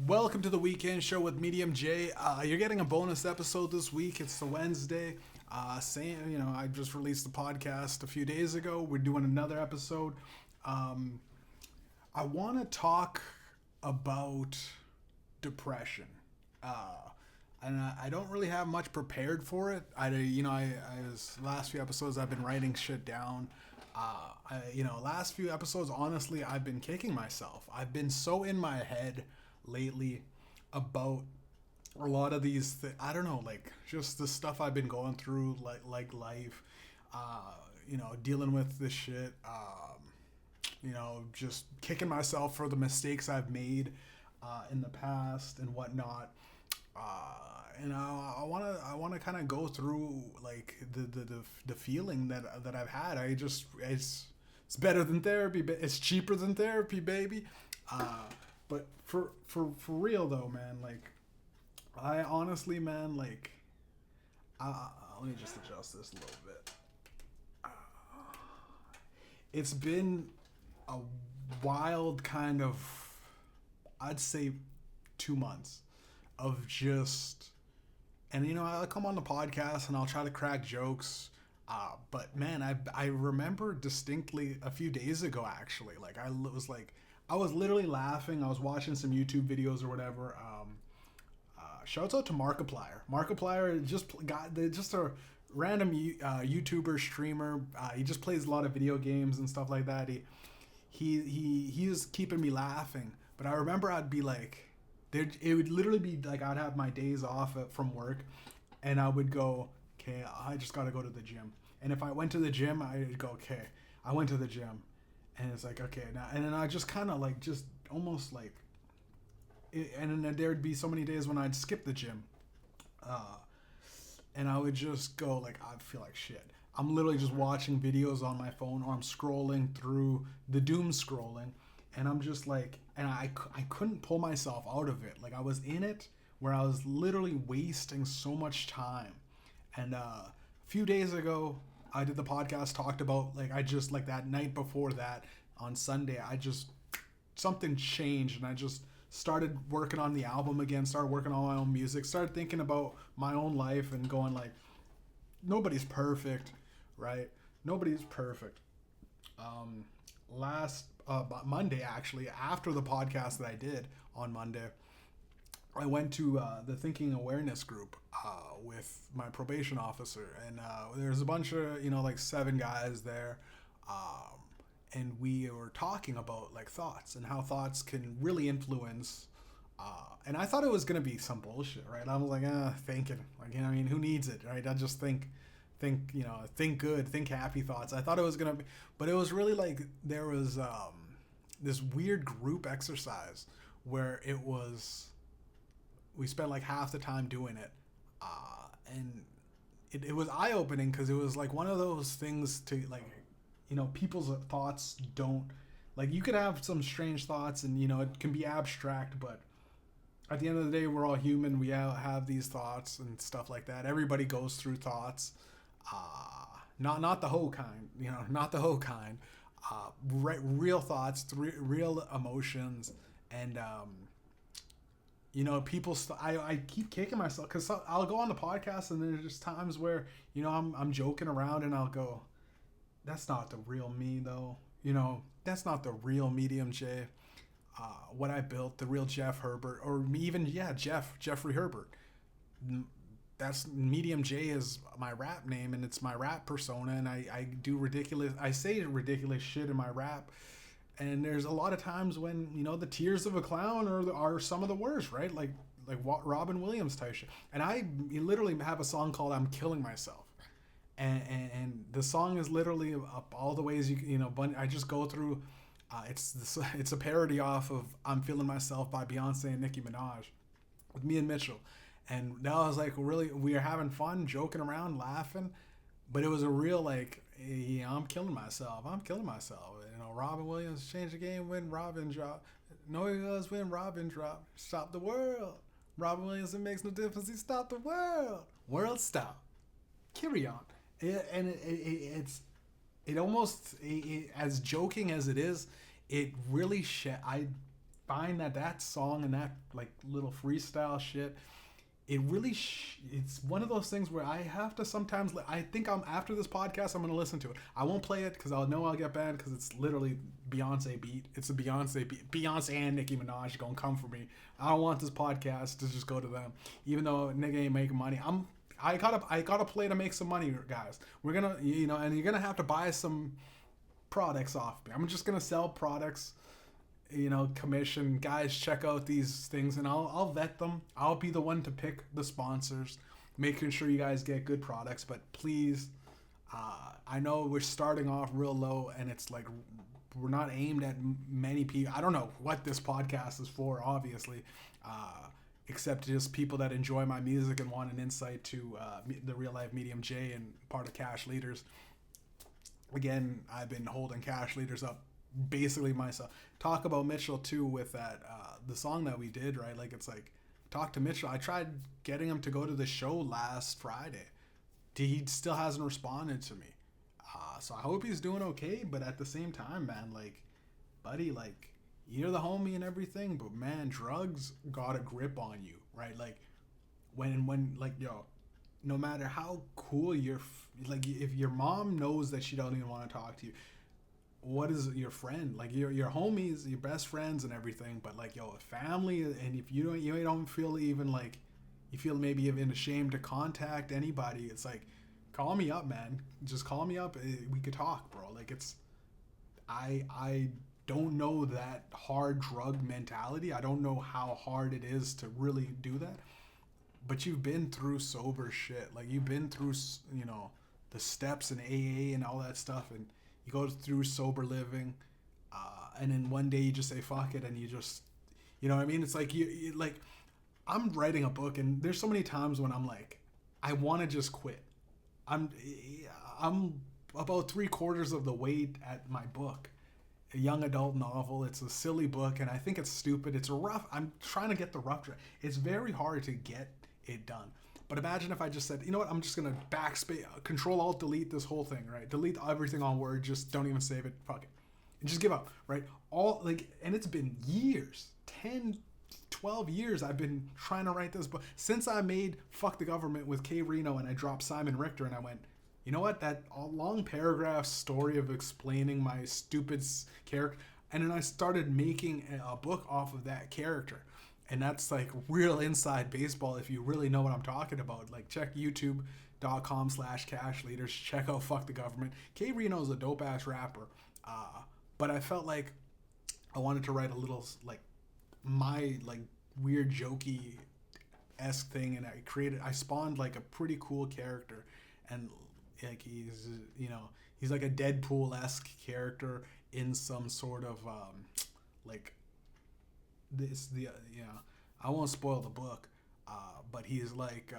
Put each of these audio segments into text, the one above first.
Welcome to the weekend show with Mediumjay. You're getting a bonus episode this week. It's the Wednesday. I just released the podcast a few days ago. We're doing another episode. Um, I want to talk about depression. And I don't really have much prepared for it. Last few episodes I've been writing shit down. Last few episodes, honestly, I've been kicking myself. I've been so in my head lately about a lot of these I don't know, like just the stuff I've been going through, like life, dealing with this shit, just kicking myself for the mistakes I've made in the past and whatnot. I want to kind of go through like the feeling that I've had. It's better than therapy, but it's cheaper than therapy, baby. But for real though, man, like I honestly, man, like let me just adjust this a little bit. It's been a wild kind of, I'd say, 2 months of just, and I'll come on the podcast and I'll try to crack jokes. But man, I remember distinctly a few days ago, actually, like I was literally laughing. I was watching some YouTube videos or whatever. Shouts out to Markiplier. Markiplier just a random YouTuber streamer. He just plays a lot of video games and stuff like that. He is keeping me laughing. But I remember I'd be like, it would literally be like I'd have my days off from work, and I would go, okay, I just gotta go to the gym. And if I went to the gym, I'd go, okay, I went to the gym, and it's like, okay, now, and then I just kind of like just almost like, and then there'd be so many days when I'd skip the gym, uh, and I would just go like, I feel like shit. I'm literally just watching videos on my phone, or I'm scrolling through the doom scrolling, and I'm just like, and I couldn't pull myself out of it. Like I was in it where I was literally wasting so much time. And a few days ago, I did the podcast, talked about like I just like that night before that on Sunday, I just something changed and I just started working on the album again, started working on my own music, started thinking about my own life and going like nobody's perfect, right? Nobody's perfect. Last Monday, actually, after the podcast that I did on Monday, I went to the Thinking Awareness group with my probation officer, and there's a bunch of like 7 guys there, and we were talking about like thoughts and how thoughts can really influence. And I thought it was gonna be some bullshit, right? I was like, thinking, like I mean, who needs it, right? I just think good, think happy thoughts. I thought it was gonna be, but it was really like there was this weird group exercise where we spent like half the time doing it, and it was eye opening because it was like one of those things to like, people's thoughts don't, like you could have some strange thoughts and it can be abstract, but at the end of the day we're all human. We all have these thoughts and stuff like that. Everybody goes through thoughts, not the whole kind, not the whole kind, real thoughts, real emotions, and I keep kicking myself because I'll go on the podcast and there's just times where I'm joking around and I'll go, that's not the real me though, that's not the real Mediumjay. What I built, the real Jeff Herbert, or even Jeffrey Herbert. That's Mediumjay is my rap name and it's my rap persona, and I say ridiculous shit in my rap, and there's a lot of times when the tears of a clown are some of the worst, right? Like Robin Williams type shit. And I literally have a song called "I'm Killing Myself," and the song is literally up all the ways I just go through. It's a parody off of "I'm Feeling Myself" by Beyonce and Nicki Minaj with me and Mitchell. And that was like really, we were having fun, joking around, laughing, but it was a real like, yeah, I'm killing myself. I'm killing myself. Robin Williams changed the game when Robin dropped. No, he was when Robin dropped. Stop the world. Robin Williams, it makes no difference. He stopped the world. World stop. Carry on. It almost, as joking as it is, it really find that song and that like little freestyle shit, it really it's one of those things where I have to sometimes I think I'm after this podcast I'm gonna listen to it. I won't play it because I'll know I'll get banned because it's literally Beyonce beat. It's a Beyonce beat. Beyonce and Nicki Minaj gonna come for me. I don't want this podcast to just go to them, even though nigga ain't making money. I gotta play to make some money, guys. We're gonna and you're gonna have to buy some products off me. I'm just gonna sell products, commission. Guys, check out these things and I'll vet them. I'll be the one to pick the sponsors, making sure you guys get good products. But please, I know we're starting off real low and it's like we're not aimed at many people. I don't know what this podcast is for, obviously, except just people that enjoy my music and want an insight to the real life Mediumjay and part of Cash Leaders. Again, I've been holding Cash Leaders up basically myself. Talk about Mitchell too with that the song that we did, right? Like it's like talk to Mitchell. I tried getting him to go to the show last Friday. He still hasn't responded to me. So I hope he's doing okay, but at the same time, man, like, buddy, like, you're the homie and everything, but man, drugs got a grip on you, right? Like, when like, yo, no matter how cool like, if your mom knows that she doesn't even want to talk to you, what is your friend? Like, your homies, your best friends and everything, but like, yo, family, and if you don't feel even like, you feel maybe even ashamed to contact anybody, it's like, call me up, man. Just call me up. We could talk, bro. Like I don't know that hard drug mentality. I don't know how hard it is to really do that. But you've been through sober shit. Like you've been through, the steps in AA and all that stuff. And you go through sober living. And then one day you just say, fuck it. And you just, you know what I mean? It's like, you like, I'm writing a book and there's so many times when I'm like, I want to just quit. I'm about 3/4 of the way at my book, a young adult novel. It's a silly book, and I think it's stupid. It's rough. I'm trying to get the rough draft. It's very hard to get it done. But imagine if I just said, you know what? I'm just gonna backspace, Control Alt Delete this whole thing, right? Delete everything on Word. Just don't even save it. Fuck it. And just give up, right? And it's been years, 10, 12 years I've been trying to write this book since I made Fuck the Government with Kay Reno and I dropped Simon Richter and I went, you know what, that long paragraph story of explaining my stupid character, and then I started making a book off of that character, and that's like real inside baseball if you really know what I'm talking about. Like check youtube.com/cash leaders, check out Fuck the Government. Kay Reno's a dope ass rapper, but I felt like I wanted to write a little like my like weird jokey esque thing, and I spawned like a pretty cool character, and like he's like a Deadpool-esque character in some sort of like this I won't spoil the book, but he's like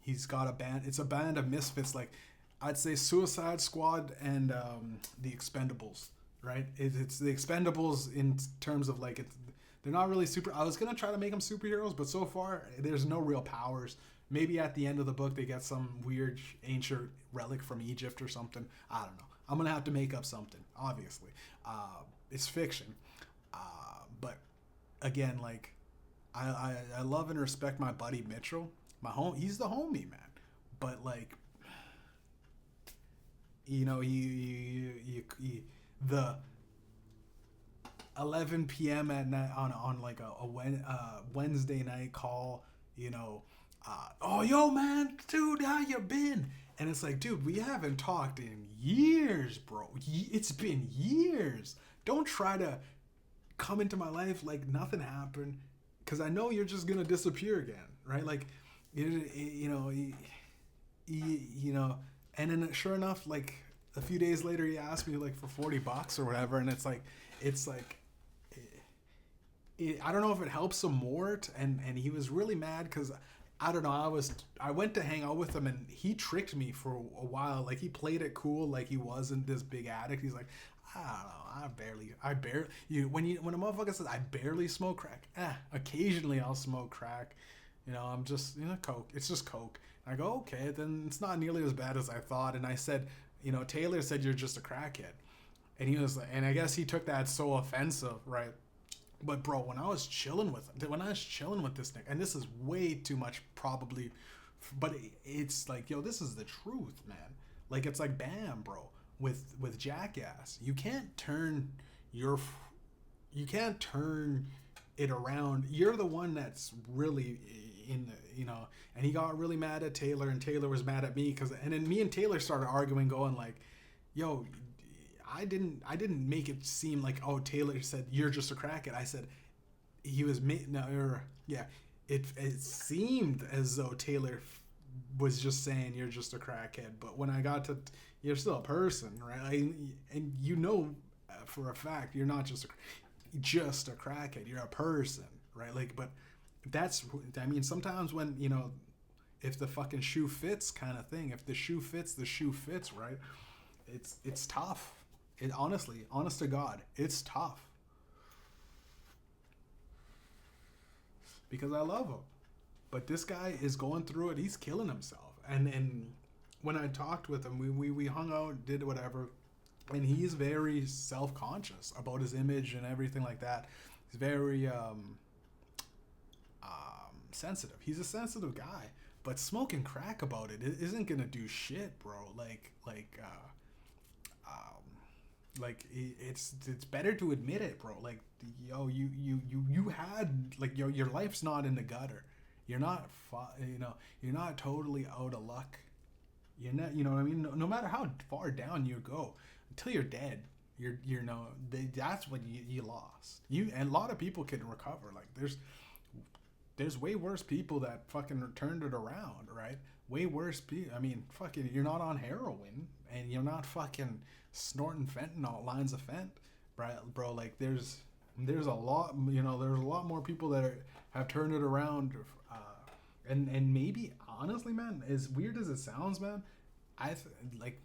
he's got a band. It's a band of misfits, like I'd say Suicide Squad and the Expendables, right? It's the Expendables in terms of like they're not really super. I was gonna try to make them superheroes, but so far there's no real powers. Maybe at the end of the book they get some weird ancient relic from Egypt or something. I don't know. I'm gonna have to make up something. Obviously, it's fiction. But again, like I love and respect my buddy Mitchell. He's the homie, man. But like, the 11 p.m. at night on like a Wednesday night call, oh yo man, dude, how you been? And it's like, dude, we haven't talked in years, bro. It's been years. Don't try to come into my life like nothing happened, because I know you're just gonna disappear again, right? Like, and then sure enough, like a few days later, he asked me like for $40 or whatever, and it's like. I don't know if it helps him more, and he was really mad because I don't know. I went to hang out with him, and he tricked me for a while. Like he played it cool, like he wasn't this big addict. He's like, I don't know, I barely. When a motherfucker says I barely smoke crack, occasionally I'll smoke crack. I'm just coke. It's just coke. And I go, okay, then it's not nearly as bad as I thought. And I said, Taylor said you're just a crackhead, and he was, and I guess he took that so offensive, right? But bro, when I was chilling with this nigga, and this is way too much probably, but it's like, yo, this is the truth, man. Like, it's like, bam, bro. With Jackass, your you can't turn it around. You're the one that's really in the, and he got really mad at Taylor, and Taylor was mad at me, and then me and Taylor started arguing, going like, yo, I didn't make it seem like, oh, Taylor said you're just a crackhead. I said he was yeah, it seemed as though Taylor was just saying you're just a crackhead, but when I got to, you're still a person, right? And for a fact you're not just a crackhead. You're a person, right? Like, but sometimes when, if the fucking shoe fits, kind of thing. If the shoe fits, the shoe fits, right? It's tough. It honestly, honest to God, it's tough. Because I love him. But this guy is going through it. He's killing himself. And when I talked with him, we hung out, did whatever. And he's very self-conscious about his image and everything like that. He's very sensitive. He's a sensitive guy. But smoking crack about it isn't going to do shit, bro. It's better to admit it, bro. Like, yo, you had, like, your life's not in the gutter. You're not you're not totally out of luck. You're not, you know what I mean? No matter how far down you go, until you're dead, that's when you lost. And a lot of people can recover. Like, there's way worse people that fucking turned it around, right? Way worse people. I mean, fucking, you're not on heroin, and you're not fucking snorting fentanyl, lines of fent, bro. Like, there's a lot, there's a lot more people that have turned it around, and maybe, honestly, man, as weird as it sounds, man, like,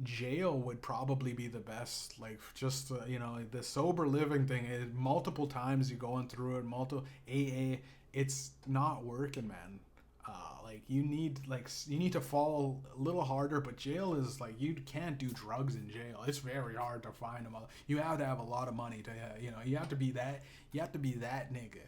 jail would probably be the best. Like, just the sober living thing is multiple times you're going through it, multiple AA, it's not working, man. Like, you need to fall a little harder. But jail is like, you can't do drugs in jail. It's very hard to find them. You have to have a lot of money to, you have to be that nigga,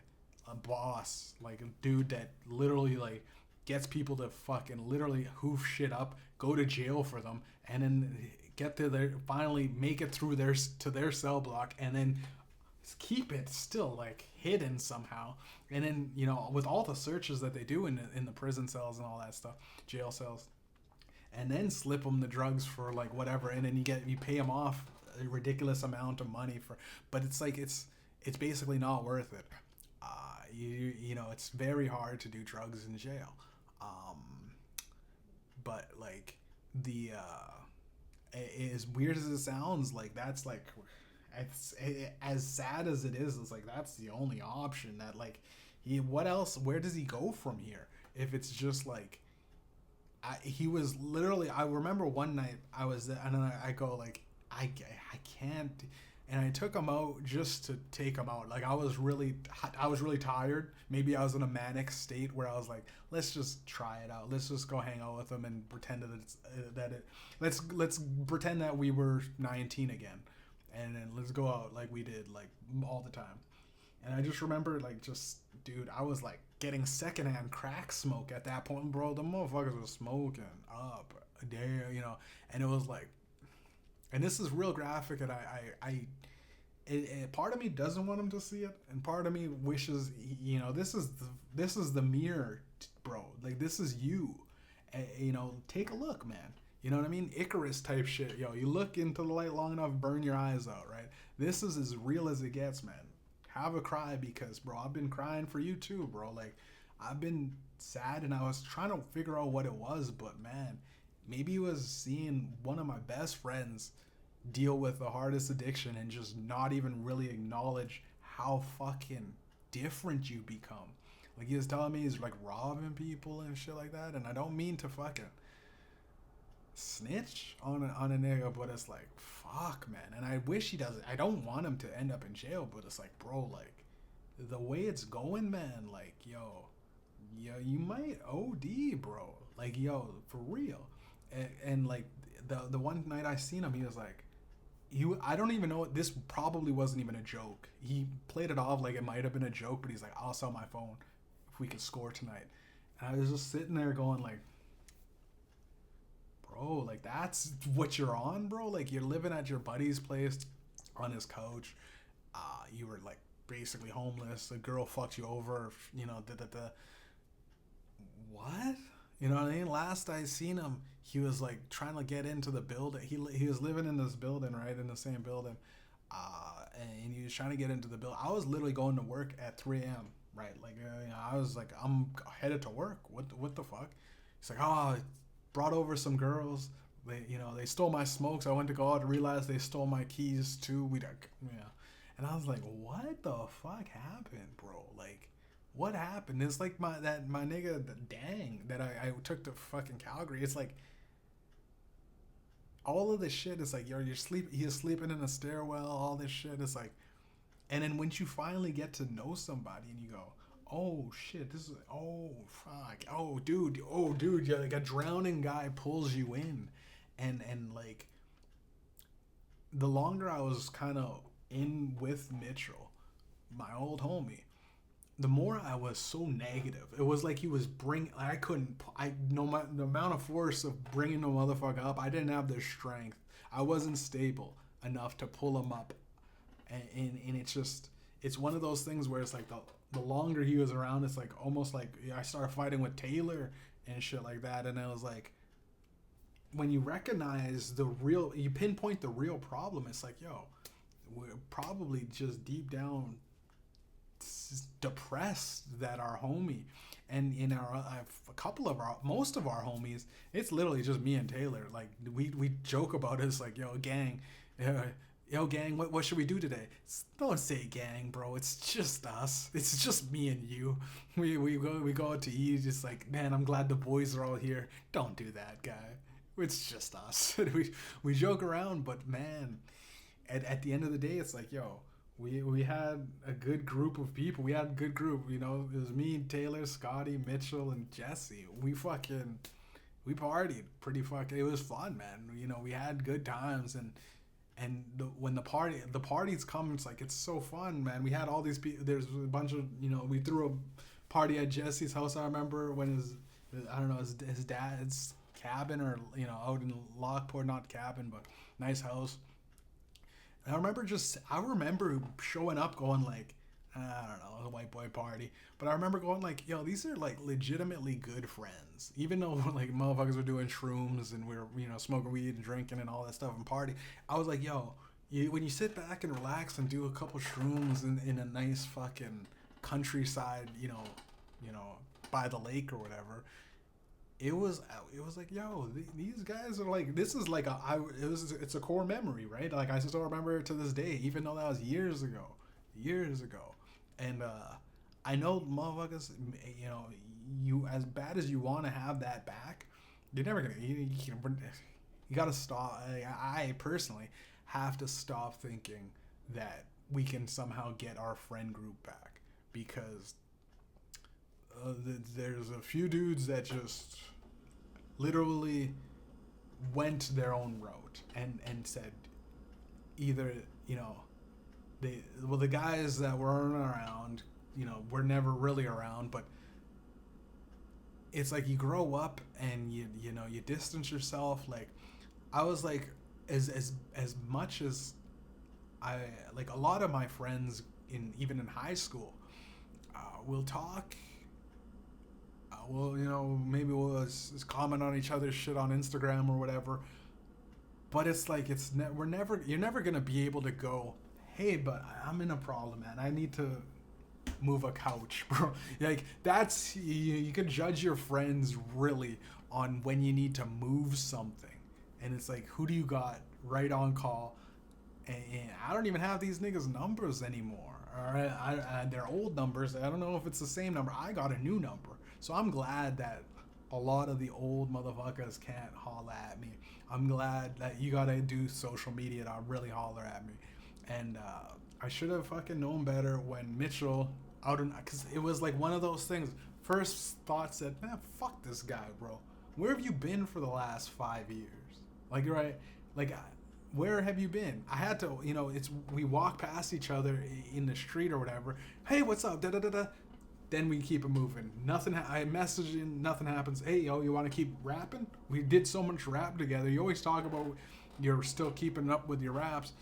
a boss, like a dude that literally, like, gets people to fucking literally hoof shit up, go to jail for them, and then get to finally make it through to their cell block, and then keep it still, like, hidden somehow. And then, with all the searches that they do in the prison cells and all that stuff, jail cells, and then slip them the drugs for, like, whatever, and then you pay them off a ridiculous amount of money for, but it's like, it's basically not worth it. It's very hard to do drugs in jail. But, like, as weird as it sounds, like, that's, like, as sad as it is, it's like, that's the only option. That, like, what else, where does he go from here? If it's just, like, he was literally, I remember one night I was there, and then I go, like, I can't, and I took him out just to take him out. Like, I was really tired. Maybe I was in a manic state where I was like, let's just try it out. Let's just go hang out with him and pretend let's pretend that we were 19 again, and then let's go out like we did, like, all the time. And I just remember, like, dude, I was, like, getting secondhand crack smoke at that point, bro. The motherfuckers were smoking up there, and it was like, and this is real graphic, and part of me doesn't want him to see it, and part of me wishes, this is the mirror, bro. Like, this is you. Take a look, man. You know what I mean? Icarus type shit. Yo, you look into the light long enough, burn your eyes out, right? This is as real as it gets, man. Have a cry, because, bro, I've been crying for you too, bro. Like, I've been sad, and I was trying to figure out what it was, but, man, maybe it was seeing one of my best friends deal with the hardest addiction and just not even really acknowledge how fucking different you become. Like, he was telling me he's, like, robbing people and shit like that, and I don't mean to fucking snitch on a nigga, but it's like, fuck, man. And I wish he doesn't. I don't want him to end up in jail, but it's like, bro, like, the way it's going, man, like, yo, you might OD, bro. Like, yo, for real. And like, the one night I seen him, he was like, I don't even know, this probably wasn't even a joke. He played it off like it might have been a joke, but he's like, I'll sell my phone if we could score tonight. And I was just sitting there going like, bro, like that's what you're on, bro. Like you're living at your buddy's place on his couch. You were like basically homeless. A girl fucked you over. You know, what? You know what I mean? Last I seen him, he was like trying to get into the building. He was living in this building, right, in the same building, and he was trying to get into the building. I was literally going to work at 3 a.m. Right, like I was like, I'm headed to work. What the fuck? He's like, oh, I brought over some girls. They stole my smokes. I went to go out and realized they stole my keys too. And I was like, what the fuck happened, bro? Like, what happened? It's like my nigga Dang that I took to fucking Calgary. It's like all of this shit is like, he's sleeping in a stairwell, all this shit is like, and then once you finally get to know somebody and you go, oh shit, this is, oh fuck, oh dude, yeah, like a drowning guy pulls you in, and like the longer I was kind of in with Mitchell, my old homie, the more I was so negative. It was like he was the amount of force of bringing the motherfucker up, I didn't have the strength. I wasn't stable enough to pull him up. And it's one of those things where it's like the longer he was around, it's like almost like I started fighting with Taylor and shit like that. And it was like, when you recognize you pinpoint the real problem, it's like, yo, we're probably just deep down depressed that our homie, and in most of our homies, it's literally just me and Taylor. Like we joke about it. It's like, yo, gang, what should we do today? Don't say gang, bro. It's just us. It's just me and you. We go out to eat. It's like, man, I'm glad the boys are all here. Don't do that, guy. It's just us. we joke around, but man, at the end of the day, it's like, yo, we had a good group of people. We had a good group, you know. It was me, Taylor, Scotty, Mitchell, and Jesse. We partied pretty fucking. It was fun, man. You know, we had good times, when the parties come, it's like, it's so fun, man. We had all these people. There's a bunch of, you know, we threw a party at Jesse's house. I remember when his dad's cabin, or, you know, out in Lockport, not cabin, but nice house. And I remember showing up going like, I don't know, a white boy party. But I remember going like, yo, these are like legitimately good friends. Even though like motherfuckers were doing shrooms and we were, you know, smoking weed and drinking and all that stuff and party. I was like, yo, when you sit back and relax and do a couple shrooms in a nice fucking countryside, you know, by the lake or whatever, it was like, yo, these guys are like, this is like it's a core memory, right? Like I still remember it to this day, even though that was years ago. And I know motherfuckers, you know, you, as bad as you want to have that back, you're never gonna, you gotta stop. I personally have to stop thinking that we can somehow get our friend group back, because there's a few dudes that just literally went their own route and said, either, you know, the guys that weren't around, you know, were never really around, but it's like you grow up and you know, you distance yourself. Like I was like, as much as I like, a lot of my friends even in high school will talk. Well, you know, maybe we'll just comment on each other's shit on Instagram or whatever. But it's like, you're never gonna be able to go, hey, but I'm in a problem, man. I need to move a couch, bro. Like that's, you can judge your friends really on when you need to move something, and it's like, who do you got right on call? And I don't even have these niggas' numbers anymore. All right, they're old numbers. I don't know if it's the same number. I got a new number. So I'm glad that a lot of the old motherfuckers can't holler at me. I'm glad that you gotta do social media to really holler at me. And I should have fucking known better when Mitchell because it was like one of those things. First thought said, man, fuck this guy, bro. Where have you been for the last 5 years? Like, right? Like, where have you been? I had to, we walk past each other in the street or whatever. Hey, what's up? Da da da da. Then we keep it moving. Nothing. I message in. Nothing happens. Hey, yo, you want to keep rapping? We did so much rap together. You always talk about you're still keeping up with your raps.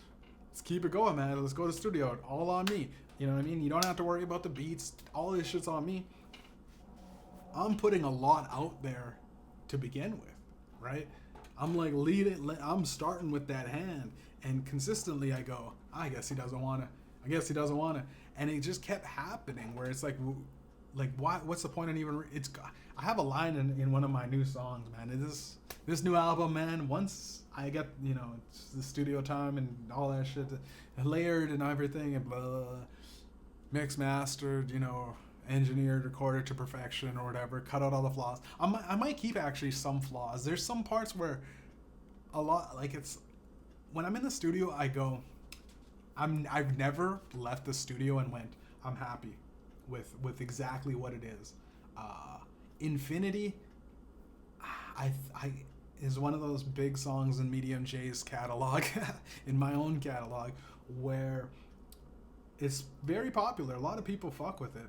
Let's keep it going, man. Let's go to the studio. All on me. You know what I mean? You don't have to worry about the beats. All this shit's on me. I'm putting a lot out there to begin with, right? I'm like I'm starting with that hand, and consistently I go, I guess he doesn't want to. I guess he doesn't want to, and it just kept happening where it's like why? What's the point in even? I have a line in one of my new songs, man. This new album, man. Once I get the studio time and all that shit, layered and everything, and blah, blah, blah, mixed, mastered, engineered, recorded to perfection or whatever, cut out all the flaws. I might keep actually some flaws. There's some parts where a lot, like it's, when I'm in the studio, I go, I've never left the studio and went, I'm happy with exactly what it is. Infinity, I is one of those big songs in Mediumjay's catalog, in my own catalog, where it's very popular. A lot of people fuck with it.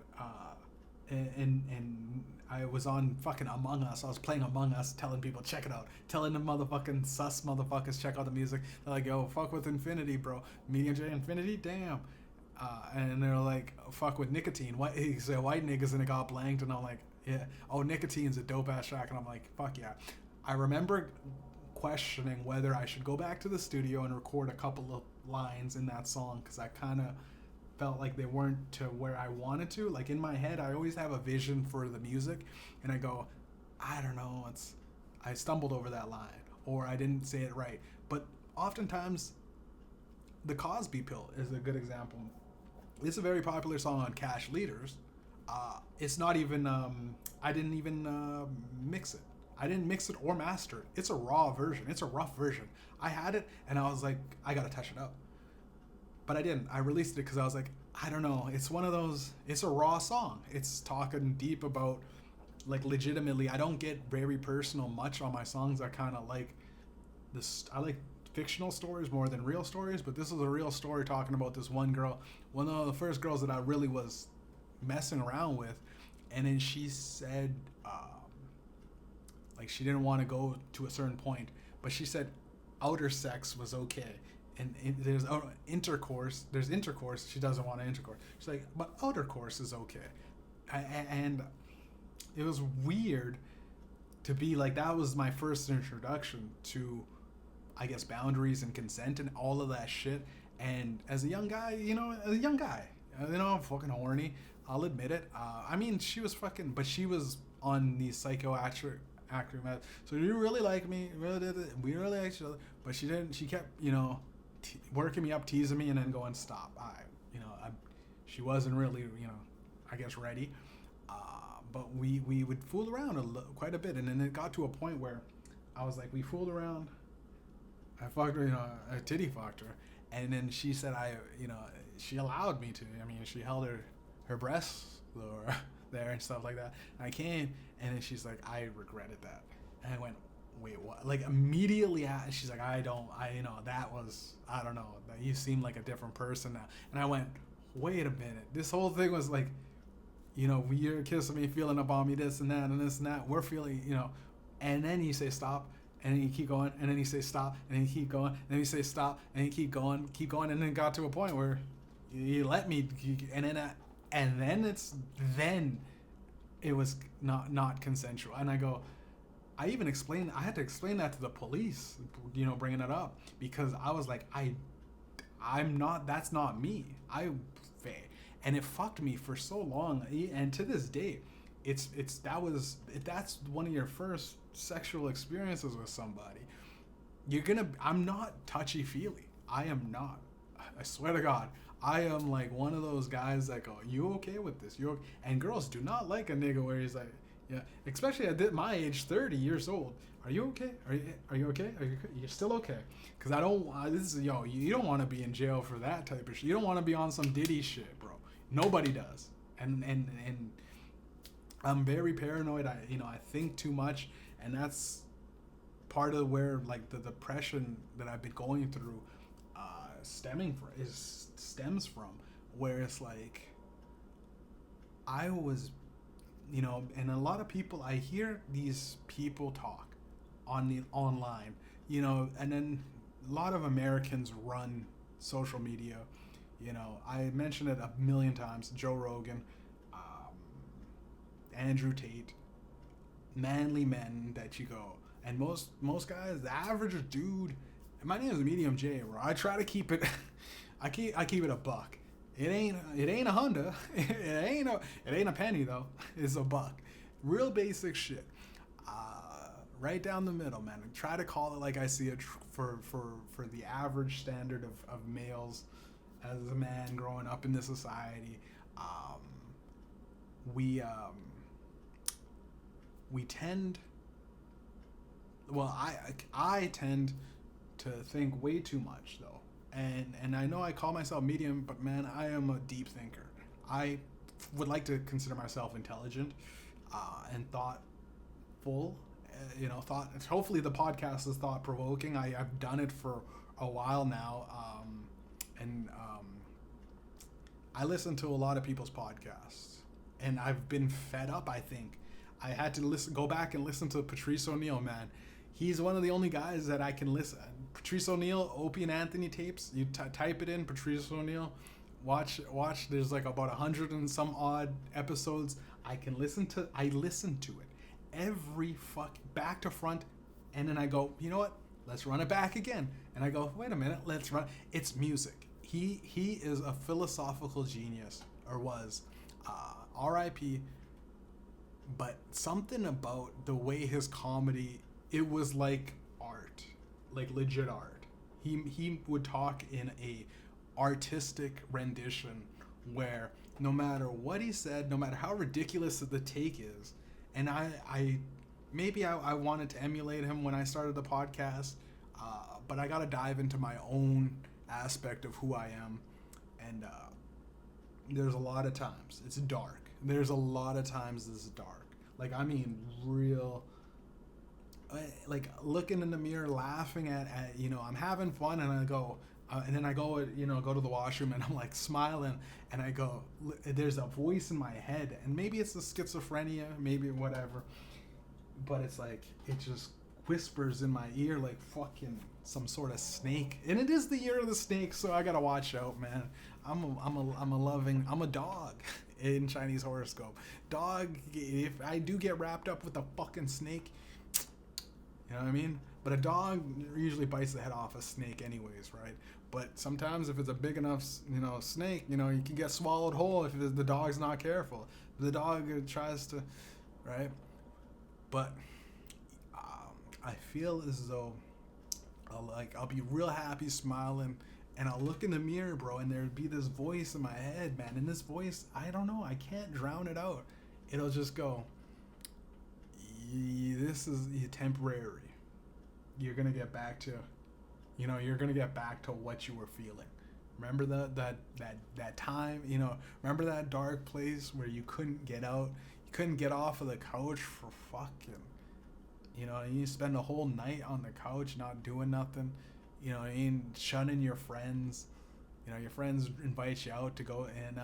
And I was on fucking Among Us. I was playing Among Us, telling people, check it out. Telling the motherfucking sus motherfuckers, check out the music. They're like, yo, fuck with Infinity, bro. Mediumjay Infinity? Damn. And they're like, fuck with Nicotine. He said white niggas, and it got blanked. And I'm like, yeah. Oh, Nicotine's a dope ass track. And I'm like, fuck yeah. I remember questioning whether I should go back to the studio and record a couple of lines in that song, because I kind of felt like they weren't to where I wanted to. Like in my head, I always have a vision for the music, and I go, I don't know, I stumbled over that line, or I didn't say it right. But oftentimes, the Cosby Pill is a good example. It's a very popular song on Cash Leaders. It's not even, I didn't even mix it. I didn't mix it or master it. It's a raw version. It's a rough version. I had it, and I was like, I gotta touch it up. But I didn't. I released it because I was like, I don't know. It's one of those, it's a raw song. It's talking deep about, like, legitimately, I don't get very personal much on my songs. I kind of like this. I like fictional stories more than real stories, but this is a real story talking about this one girl, one of the first girls that I really was messing around with. And then she said, like, she didn't want to go to a certain point, but she said outer sex was okay. And there's intercourse. There's intercourse. She doesn't want to intercourse. She's like, but outer course is okay. And it was weird to be like, that was my first introduction to, I guess, boundaries and consent and all of that shit. And as a young guy, I'm fucking horny. I'll admit it. I mean, she was fucking, but she was on these psychoactive meds. So you really like me, really did it. We really like each other, but she didn't. She kept, working me up, teasing me, and then going, stop. She wasn't really, I guess, ready. But we would fool around quite a bit, and then it got to a point where I was like, we fooled around. I fucked her, I titty fucked her, and then she said she allowed me to. I mean, she held her breasts there and stuff like that. And I came, and then she's like, I regretted that, and I went, wait, what? Like immediately, she's like, that was, I don't know, that you seem like a different person now. And I went, wait a minute, this whole thing was like, you're kissing me, feeling up on me, this and that and this and that. We're feeling, and then you say stop, and then you keep going, and then you say stop, and then you keep going, and then you say stop, and you keep going, and then it got to a point where you let me, and then it was not consensual. And I go, I had to explain that to the police, bringing it up, because I was like, I'm not, that's not me. And it fucked me for so long. And to this day, that's one of your first sexual experiences with somebody. I'm not touchy-feely. I am not. I swear to God. I am like one of those guys that go, you okay with this? And girls do not like a nigga where he's like, yeah, especially at my age, 30 years old. Are you okay? Are you okay? You're still okay? Because you don't want to be in jail for that type of shit. You don't want to be on some Diddy shit, bro. Nobody does. And I'm very paranoid. I think too much, and that's part of where like the depression that I've been going through stems from, where it's like I was, and a lot of people, I hear these people talk on the online, and then a lot of Americans run social media. I mentioned it a million times. Joe Rogan, Andrew Tate, manly men that you go, and most guys, the average dude. My name is Mediumjay, bro. I try to keep it. I keep it a buck. It ain't a Honda. It ain't a penny though. It's a buck. Real basic shit. Right down the middle, man. Try to call it like I see it for the average standard of males as a man growing up in this society. We tend. Well, I tend to think way too much though, and I know I call myself medium, but man, I am a deep thinker. I would like to consider myself intelligent and thoughtful. Thought. Hopefully, the podcast is thought provoking. I've done it for a while now, and I listen to a lot of people's podcasts, and I've been fed up. I think I had to go back and listen to Patrice O'Neill. Man, he's one of the only guys that I can listen. Patrice O'Neill, Opie and Anthony tapes. You type it in, Patrice O'Neill. Watch. There's like about 100 and some odd episodes. I listen to it every back to front, and then I go, you know what? Let's run it back again. And I go, wait a minute, let's run. It's music. He is a philosophical genius, or was. R.I.P. But something about the way his comedy, it was like art, like legit art. He would talk in a artistic rendition where no matter what he said, no matter how ridiculous the take is, and I wanted to emulate him when I started the podcast, but I got to dive into my own aspect of who I am, and there's a lot of times it's dark. There's a lot of times it's dark. Like, I mean, real, like, looking in the mirror, laughing at I'm having fun, and I go, and then I go, go to the washroom, and I'm like smiling, and I go, there's a voice in my head, and maybe it's the schizophrenia, maybe whatever, but it's like, it just whispers in my ear like fucking some sort of snake, and it is the year of the snake, so I gotta watch out, man. I'm a dog in Chinese horoscope. Dog, if I do get wrapped up with a fucking snake, you know what I mean? But a dog usually bites the head off a snake anyways, right? But sometimes if it's a big enough, snake, you can get swallowed whole if the dog's not careful. If the dog tries to, right? But I feel as though I'll be real happy, smiling, and I'll look in the mirror, bro, and there'd be this voice in my head, man. And this voice, I don't know, I can't drown it out. It'll just go, this is temporary. You're gonna get back to, what you were feeling. Remember that time, remember that dark place where you couldn't get out, you couldn't get off of the couch for fucking, you spend a whole night on the couch not doing nothing, shunning your friends, your friends invite you out to go and,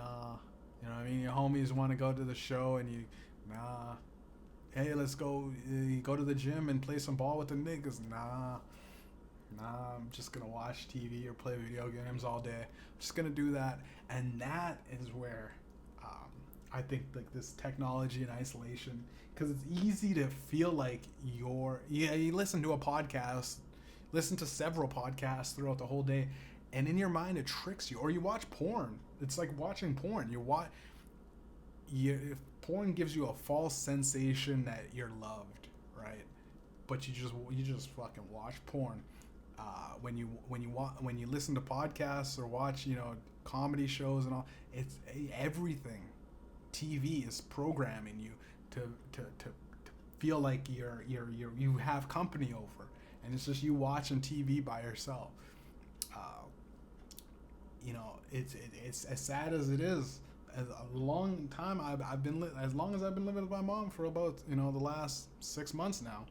your homies want to go to the show and hey, let's go, go to the gym and play some ball with the niggas. Nah, I'm just gonna watch TV or play video games all day. I'm just gonna do that. And that is where I think like this technology and isolation, because it's easy to feel like you listen to a podcast, listen to several podcasts throughout the whole day, and in your mind it tricks you. Or you watch porn. It's like watching porn. Porn gives you a false sensation that you're loved, right? But you just fucking watch porn. When you listen to podcasts or watch comedy shows and all, it's everything. TV is programming you to feel like you have company over, and it's just you watching TV by yourself. It's as sad as it is. As a long time I've been as long as I've been living with my mom, for about the last 6 months now.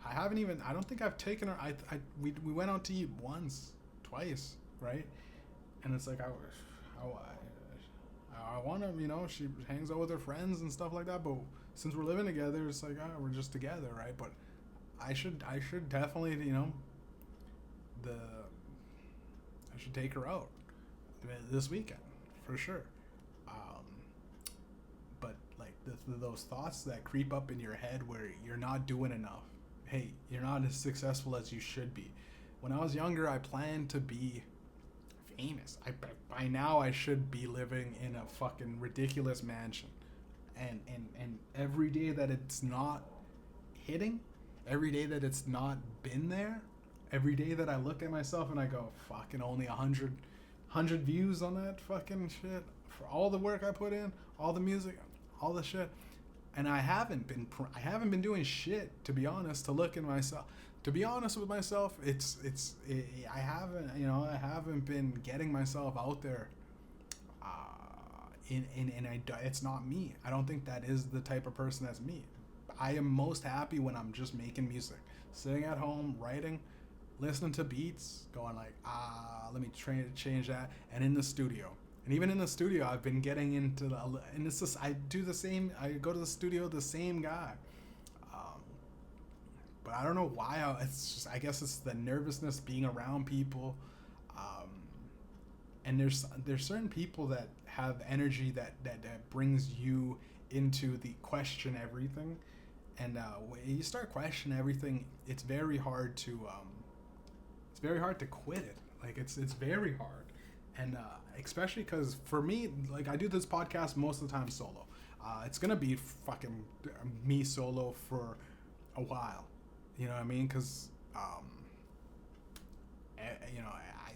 I haven't even. I don't think I've taken her. We went out to eat once, twice, right? And it's like I want to, she hangs out with her friends and stuff like that. But since we're living together, it's like we're just together, right? But I should definitely, I should take her out this weekend for sure. But like those thoughts that creep up in your head where you're not doing enough. Hey, you're not as successful as you should be. When I was younger, I planned to be famous. By now I should be living in a fucking ridiculous mansion. And every day that it's not hitting, every day that it's not been there, every day that I look at myself and I go, fucking only 100 views on that fucking shit for all the work I put in, all the music, all the shit. And I haven't been doing shit, to be honest, to look at myself. To be honest with myself, I haven't been getting myself out there. It's not me. I don't think that is the type of person that's me. I am most happy when I'm just making music, sitting at home, writing, listening to beats, going like, let me change that, and in the studio. And even in the studio, I've been getting into and it's just, I do the same. I go to the studio, the same guy. But I don't know why. I guess it's the nervousness being around people. And there's certain people that have energy that brings you into the question everything. And when you start questioning everything, it's very hard to quit it. Like it's very hard. And especially because for me, like I do this podcast most of the time solo. It's gonna be fucking me solo for a while. You know what I mean? Because I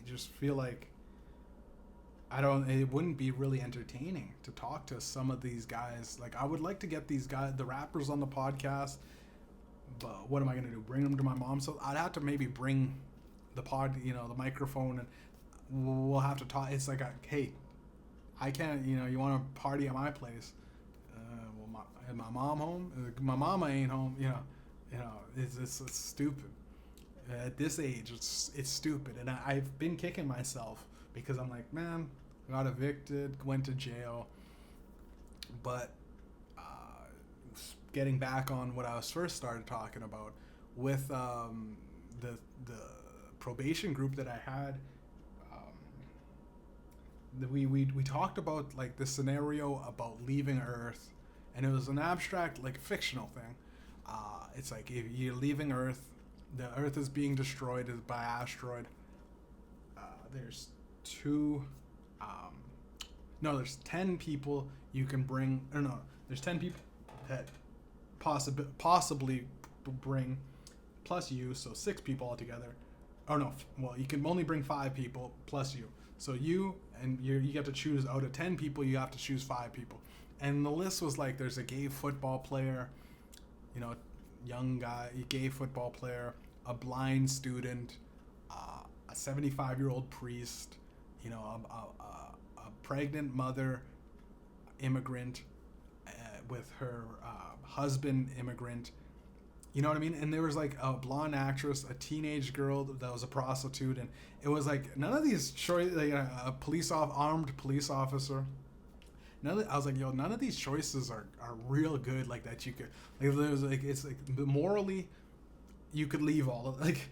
just feel like it wouldn't be really entertaining to talk to some of these guys. Like I would like to get these guys, the rappers, on the podcast, but what am I gonna do? Bring them to my mom? So I'd have to maybe bring the the microphone, and we'll have to talk. It's like, hey, I can't, you want to party at my place? Well, my mom home? My mama ain't home. It's stupid. At this age, it's stupid, and I've been kicking myself because I'm like, man, got evicted, went to jail. But getting back on what I was first started talking about with the probation group that I had. We talked about like the scenario about leaving Earth, and it was an abstract, like fictional thing. It's like if you're leaving Earth, the Earth is being destroyed by asteroid. There's there's 10 people you can bring. Or no, there's 10 people that possibly bring, plus you, so 6 people altogether. Oh no, well you can only bring 5 people plus you. So you have to choose out of 10 people. You have to choose 5 people, and the list was like, there's a gay football player, young guy, a gay football player, a blind student, a 75-year-old priest, a pregnant mother, immigrant, with her husband, immigrant. You know what I mean? And there was like a blonde actress, a teenage girl that was a prostitute, and it was like none of these choices. Like a armed police officer. I was like, none of these choices are real good. Like that you could it's like morally, you could leave all of like.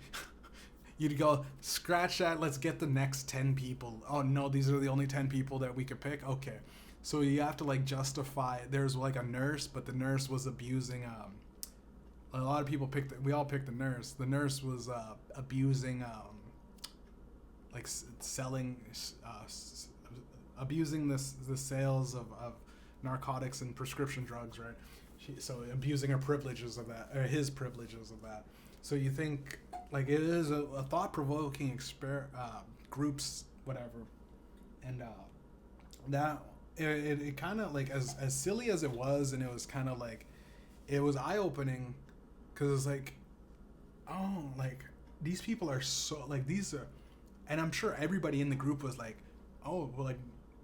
You'd go, scratch that. Let's get the next 10 people. Oh no, these are the only 10 people that we could pick. Okay, so you have to like justify. There's like a nurse, but the nurse was abusing. A lot of people we all picked the nurse. The nurse was abusing, like selling, abusing the sales of narcotics and prescription drugs, right? So abusing her privileges of that, or his privileges of that. So you think, like, it is a thought-provoking groups, whatever. And that, it kind of, like, as silly as it was, and it was kind of, like, it was eye-opening, because it's like, oh, like, these people are so, like, these are, and I'm sure everybody in the group was like, oh, well, like,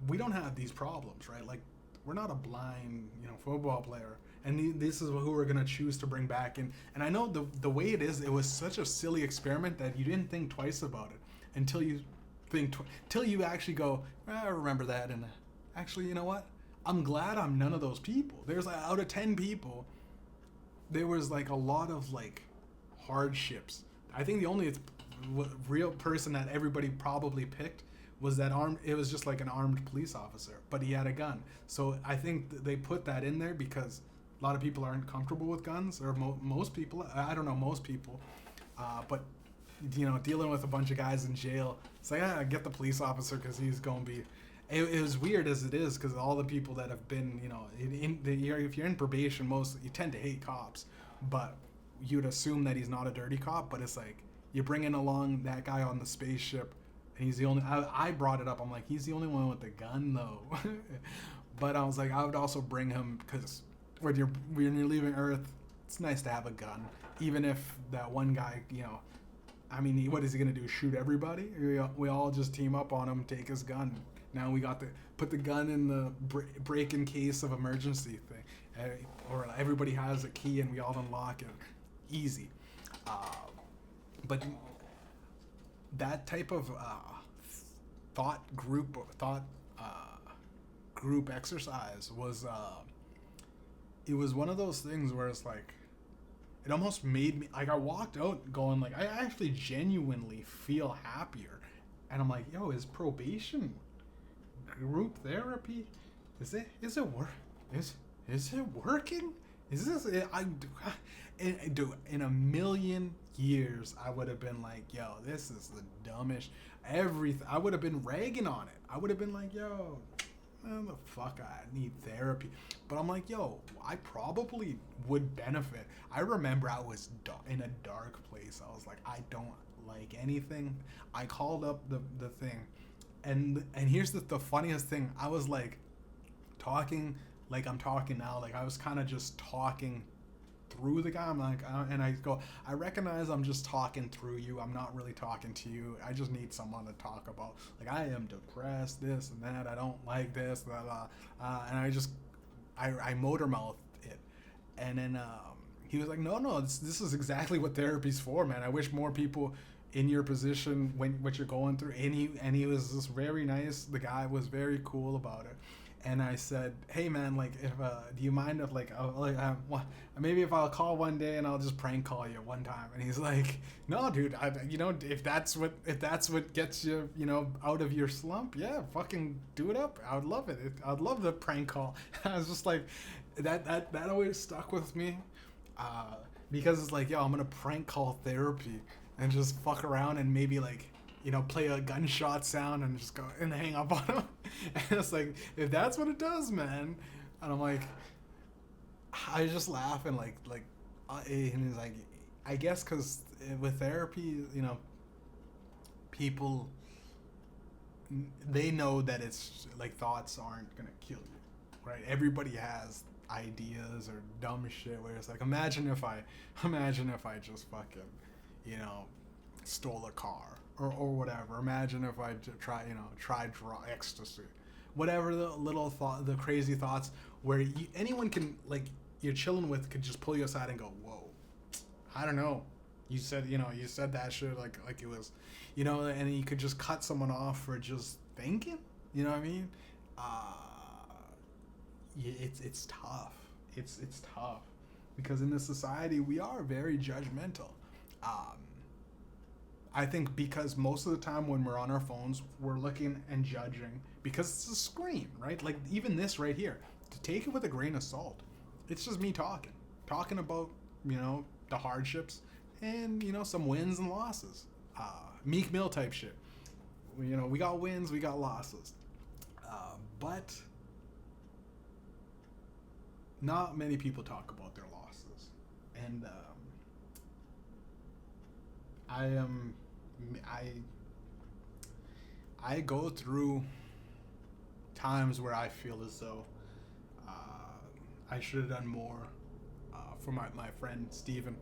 we don't have these problems, right? Like, we're not a blind, football player. And this is who we're gonna choose to bring back. And I know the way it is, it was such a silly experiment that you didn't think twice about it until you till you actually go, I remember that. And actually, you know what? I'm glad I'm none of those people. There's like, out of 10 people, there was like a lot of like hardships. I think the only real person that everybody probably picked was that armed. It was just like an armed police officer, but he had a gun. So I think they put that in there because a lot of people aren't comfortable with guns, or most people. I don't know most people, but dealing with a bunch of guys in jail, it's like, get the police officer because he's gonna be. It was weird as it is because all the people that have been, if you're in probation, you tend to hate cops, but you'd assume that he's not a dirty cop. But it's like you're bringing along that guy on the spaceship, and he's the only. I brought it up. I'm like, he's the only one with the gun though. But I was like, I would also bring him because when you're leaving Earth, it's nice to have a gun, even if that one guy, I mean, what is he gonna do? Shoot everybody? We all just team up on him, take his gun. Now we got to put the gun in the break in case of emergency thing, or everybody has a key and we all unlock it. Easy. But that type of group exercise was it was one of those things where it's like it almost made me like I walked out going like I actually genuinely feel happier, and I'm like, yo, is probation group therapy, is it working? Is this in a million years I would have been like, yo, this is the dumbest everything. I would have been ragging on it. I would have been like, yo, the fuck, I need therapy. But I'm like, yo, I probably would benefit. I remember I was in a dark place. I was like, I don't like anything. I called up the thing. And here's the funniest thing. I was like talking like I'm talking now. Like I was kind of just talking through the guy. I'm like, and I go, I recognize I'm just talking through you. I'm not really talking to you. I just need someone to talk about. Like I am depressed, this and that. I don't like this, blah, blah. And I motor mouthed it. And then he was like, no, this is exactly what therapy's for, man. I wish more people in your position what you're going through, and he was just very nice. The guy was very cool about it. And I said, hey man, like if do you mind if maybe if I'll call one day and I'll just prank call you one time. And he's like, no dude, if that's what gets you out of your slump, yeah, fucking do it up. I would love it. I'd love the prank call. I was just like, that always stuck with me, because it's like, yo, I'm gonna prank call therapy and just fuck around and maybe like, play a gunshot sound and just go and hang up on him. And it's like, if that's what it does, man. And I'm like, I just laugh and and he's like, I guess because with therapy, people, they know that it's like thoughts aren't gonna kill you, right? Everybody has ideas or dumb shit where it's like, imagine if I just fucking, stole a car or whatever. Imagine if I tried ecstasy, whatever the crazy thoughts where anyone can, like, you're chilling with could just pull you aside and go, whoa, I don't know. You said that shit like it was, and you could just cut someone off for just thinking, you know what I mean? It's tough. It's tough because in this society we are very judgmental. I think because most of the time when we're on our phones, we're looking and judging because it's a screen, right? Like even this right here, to take it with a grain of salt. It's just me talking about, the hardships and, some wins and losses. Meek Mill type shit. We got wins, we got losses. But not many people talk about their losses. And I go through times where I feel as though I should have done more for my friend Steven.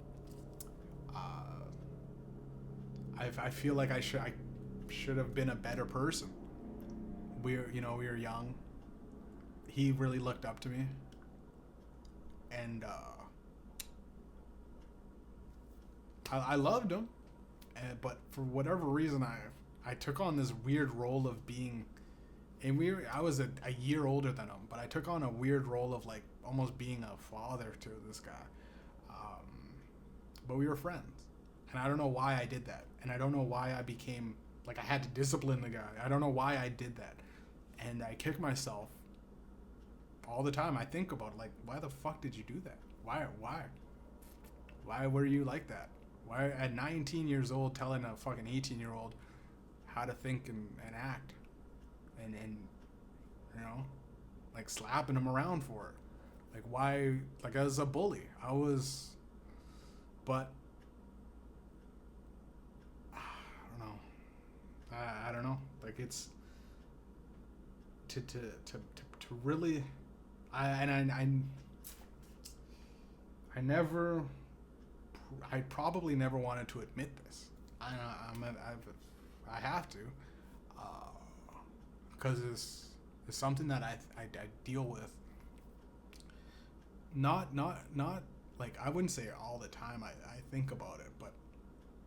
I feel like I should have been a better person. We were young. he really looked up to me, and I loved him, but for whatever reason, I took on this weird role of being, and I was a year older than him, but I took on a weird role of like almost being a father to this guy. But we were friends, and I don't know why I did that, and I don't know why I became like I had to discipline the guy. I don't know why I did that, and I kick myself all the time. I think about it, like, why the fuck did you do that? Why were you like that? Why at 19 years old telling a fucking 18-year-old how to think and act, and you know, like slapping him around for it? Like, why? Like, I was a bully. I was, but I don't know. I don't know. Like, it's to really, I probably never wanted to admit this. I have to, because it's something that I deal with. Not like, I wouldn't say all the time. I think about it, but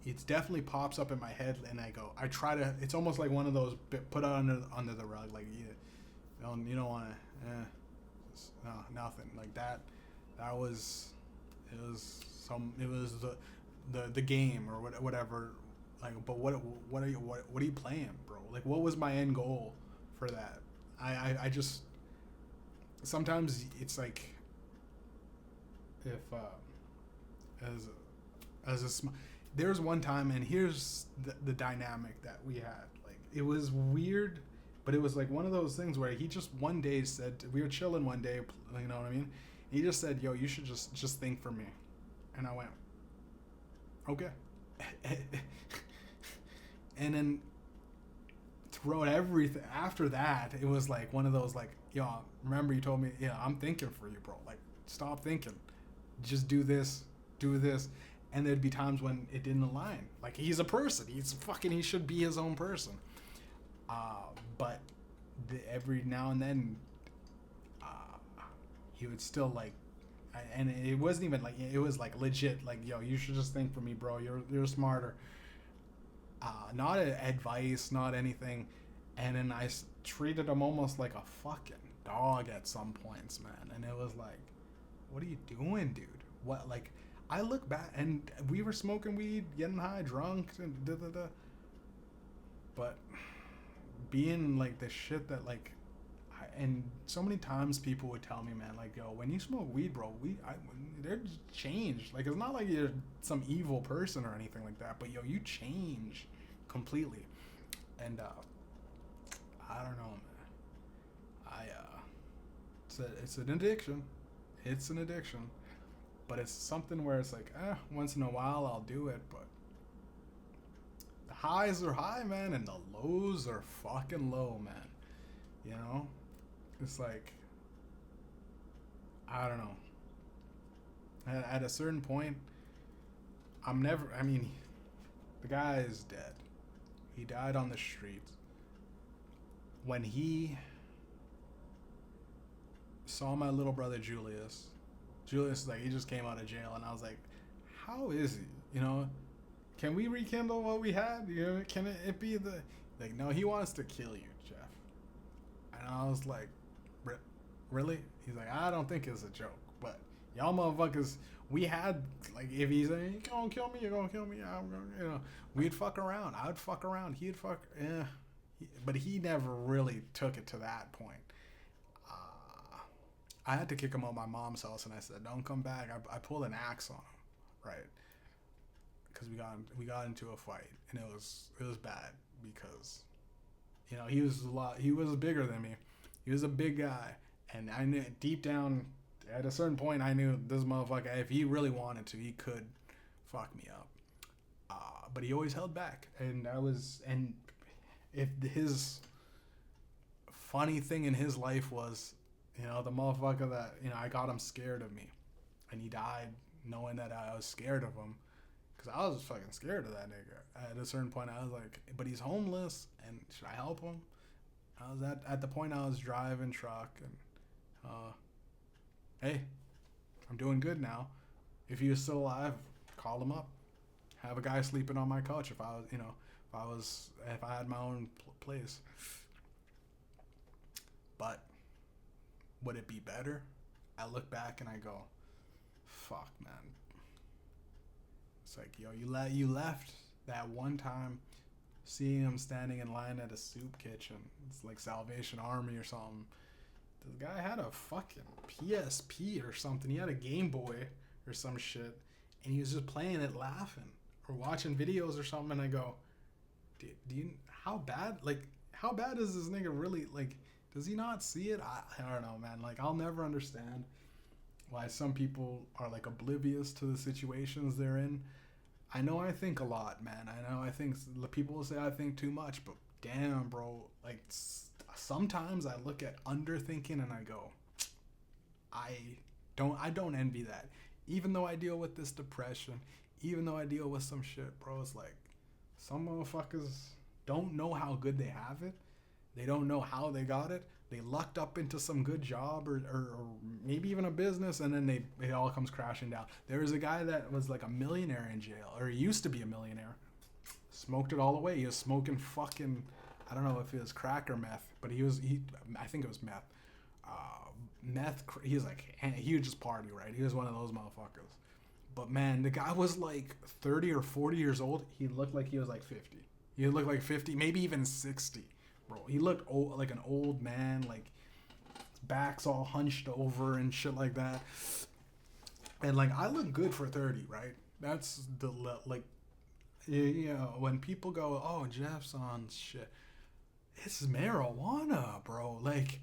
it definitely pops up in my head, and I try to. It's almost like one of those put under the rug, like you don't want to. No, nothing like that. It was the game or whatever. Like, but what are you playing, bro? Like, what was my end goal for that? I just sometimes it's like, if there's one time, and here's the dynamic that we had. Like, it was weird, but it was like one of those things where he just one day said, we were chilling one day, you know what I mean? He just said, "Yo, you should just think for me," and I went, "Okay." And then throughout everything after that, it was like one of those like, "Yo, remember you told me, yeah, I'm thinking for you, bro. Like, stop thinking, just do this." And there'd be times when it didn't align. Like, he's a person. He should be his own person. But every now and then, he would still like, and it wasn't even like, it was like legit. Like, "Yo, you should just think for me, bro. You're smarter." Not advice, not anything. And then I treated him almost like a fucking dog at some points, man. And it was like, what are you doing, dude? What, like, I look back, and we were smoking weed, getting high, drunk, and but being like the shit that like, and so many times people would tell me, man, like, "Yo, when you smoke weed, bro, they're changed. Like, it's not like you're some evil person or anything like that, but yo, you change completely." And I don't know, man. It's an addiction. It's an addiction, but it's something where it's like, once in a while I'll do it, but the highs are high, man, and the lows are fucking low, man. You know? It's like, I don't know. At a certain point, the guy is dead. He died on the streets. When he saw my little brother Julius, like, he just came out of jail, and I was like, how is he? You know? Can we rekindle what we had? You know? Can it be like, no, he wants to kill you, Jeff. And I was like, really? He's like, I don't think it's a joke, but y'all motherfuckers, we had, like, if he's like, "You gonna kill me, you're gonna kill me," I'm gonna, you know, we'd fuck around. I'd fuck around. He'd fuck, but he never really took it to that point. I had to kick him out of my mom's house, and I said, "Don't come back." I pulled an axe on him, right? Because we got into a fight, and it was bad because, you know, he was bigger than me. He was a big guy. And I knew deep down, at a certain point, I knew this motherfucker, if he really wanted to, he could fuck me up. But he always held back. And if his funny thing in his life was, you know, the motherfucker that, you know, I got him scared of me. And he died knowing that I was scared of him. Because I was fucking scared of that nigga. At a certain point, I was like, but he's homeless, and should I help him? I was at the point I was driving truck, and Hey, I'm doing good now. If he was still alive, call him up. Have a guy sleeping on my couch if I was, if I had my own place. But would it be better? I look back and I go, fuck, man. It's like, yo, you left that one time seeing him standing in line at a soup kitchen. It's like Salvation Army or something. The guy had a fucking PSP or something. He had a Game Boy or some shit. And he was just playing it laughing. Or watching videos or something. And I go, do you, how bad is this nigga really, like, does he not see it? I don't know, man. Like, I'll never understand why some people are, like, oblivious to the situations they're in. I know I think a lot, man. I know I think, people will say I think too much, but damn, bro. Like, sometimes I look at underthinking and I go, I don't envy that. Even though I deal with this depression, even though I deal with some shit, bro, it's like, some motherfuckers don't know how good they have it. They don't know how they got it. They lucked up into some good job or maybe even a business, and then it all comes crashing down. There was a guy that was like a millionaire in jail, or he used to be a millionaire. Smoked it all away. He was smoking fucking, I don't know if it was crack or meth, but I think it was meth. Meth, he was like, he would just party, right? He was one of those motherfuckers. But man, the guy was like 30 or 40 years old. He looked like he was like 50. He looked like 50, maybe even 60. Bro, he looked old, like an old man, like his back's all hunched over and shit like that. And like, I look good for 30, right? That's the, like, you know, when people go, oh, Jeff's on shit, it's marijuana, bro. Like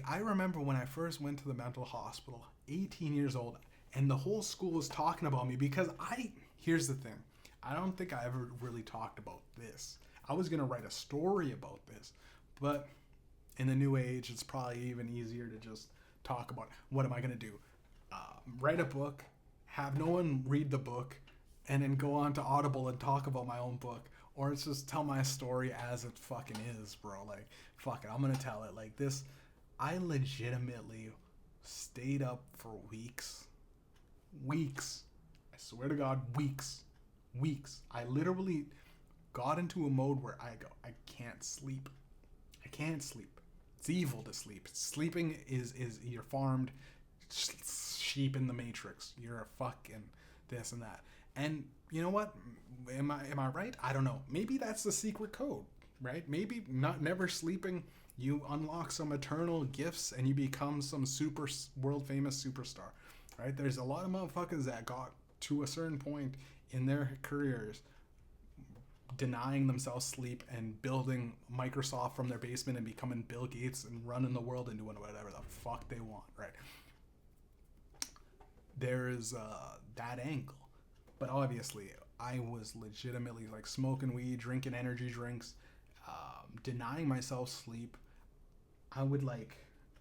I remember when I first went to the mental hospital, 18 years old, and the whole school was talking about me because here's the thing. I don't think I ever really talked about this. I was going to write a story about this, but in the new age, it's probably even easier to just talk about what am I going to do? Write a book, have no one read the book, and then go on to Audible and talk about my own book. Or it's just tell my story as it fucking is, bro. Like, fuck it, I'm going to tell it like this. I legitimately stayed up for weeks. I swear to God, weeks. I literally got into a mode where I go, I can't sleep. It's evil to sleep. Sleeping is you're farmed sheep in the Matrix. You're a fucking this and that. And you know what? Am I right? I don't know. Maybe that's the secret code, right? Maybe never sleeping, you unlock some eternal gifts and you become some super world famous superstar, right? There's a lot of motherfuckers that got to a certain point in their careers denying themselves sleep and building Microsoft from their basement and becoming Bill Gates and running the world and doing whatever the fuck they want, right? There is that angle. But obviously, I was legitimately like smoking weed, drinking energy drinks, denying myself sleep. I would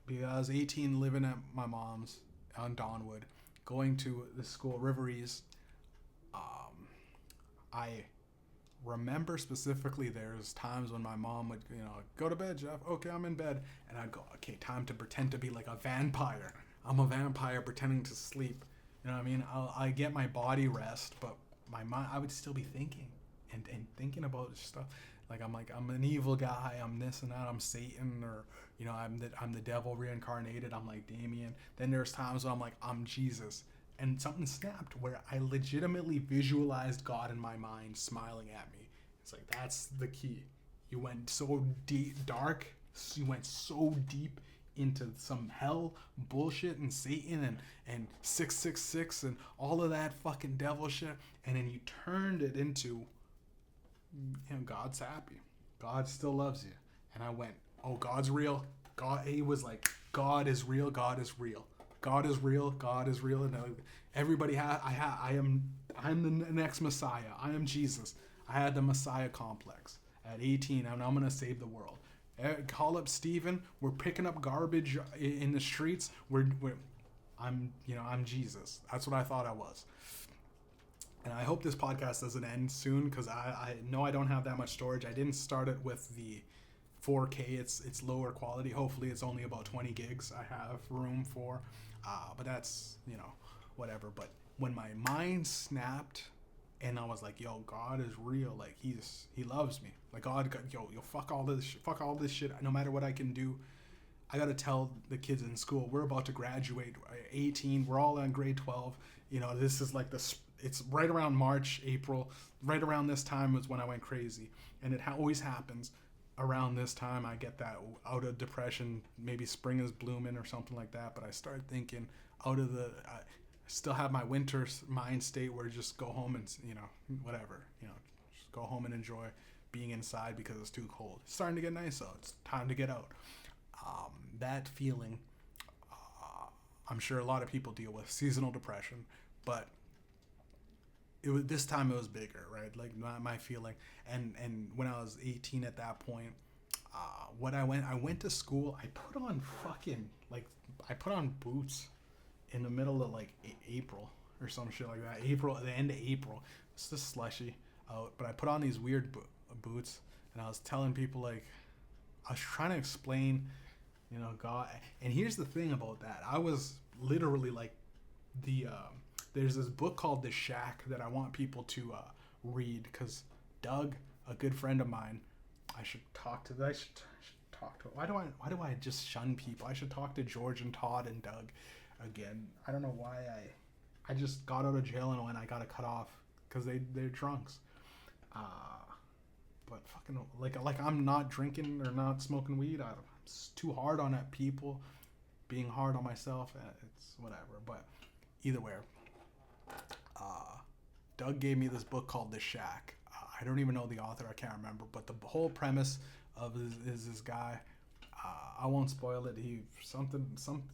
because I was 18 living at my mom's on Donwood, going to the school, River East. I remember specifically there's times when my mom would, go to bed, Jeff. Okay, I'm in bed. And I'd go, okay, time to pretend to be like a vampire. I'm a vampire pretending to sleep. You know what I mean? I get my body rest, but my mind, I would still be thinking and thinking about stuff. I'm an evil guy. I'm this and that. I'm Satan, or I'm the devil reincarnated. I'm like Damien. Then there's times when I'm like, I'm Jesus. And something snapped where I legitimately visualized God in my mind smiling at me. It's like, that's the key. You went so deep, dark. You went so deep into some hell bullshit and Satan and 666 and all of that fucking devil shit. And then you turned it into, God's happy. God still loves you. And I went, oh, God's real. He was like, God is real. God is real. God is real. God is real. And everybody I'm the next Messiah. I am Jesus. I had the Messiah complex at 18. I'm going to save the world. Call up Steven. We're picking up garbage in the streets. I'm Jesus. That's what I thought I was. And I hope this podcast doesn't end soon because I know I don't have that much storage. I didn't start it with the 4K. It's lower quality. Hopefully, it's only about 20 gigs I have room for. But that's, whatever. But when my mind snapped and I was like, yo, God is real. Like, he loves me. Like, God, yo, fuck all this shit. No matter what I can do, I gotta tell the kids in school, we're about to graduate, 18. We're all in grade 12. This is like it's right around March, April. Right around this time was when I went crazy, and it always happens. Around this time, I get that out of depression. Maybe spring is blooming or something like that. But I start thinking out of the. I still have my winter mind state where just go home and whatever. Just go home and enjoy being inside because it's too cold. It's starting to get nice out. It's time to get out. That feeling, I'm sure a lot of people deal with seasonal depression, but this time it was bigger, right? Like my feeling, and when I was 18 at that point, I went to school. I put on boots in the middle of like April or some shit like that. At the end of April, it's just slushy out, but I put on these weird boots, and I was telling people, like, I was trying to explain, God. And here's the thing about that. I was literally like there's this book called The Shack that I want people to read, because Doug, a good friend of mine, I should talk to. Why do I just shun people? I should talk to George and Todd and Doug again. I don't know why I just got out of jail and I got to cut off because they're drunks. But fucking like I'm not drinking or not smoking weed. I'm too hard on that people, being hard on myself. It's whatever. But either way, Doug gave me this book called The Shack. I don't even know the author. I can't remember. But the whole premise of is this guy. I won't spoil it.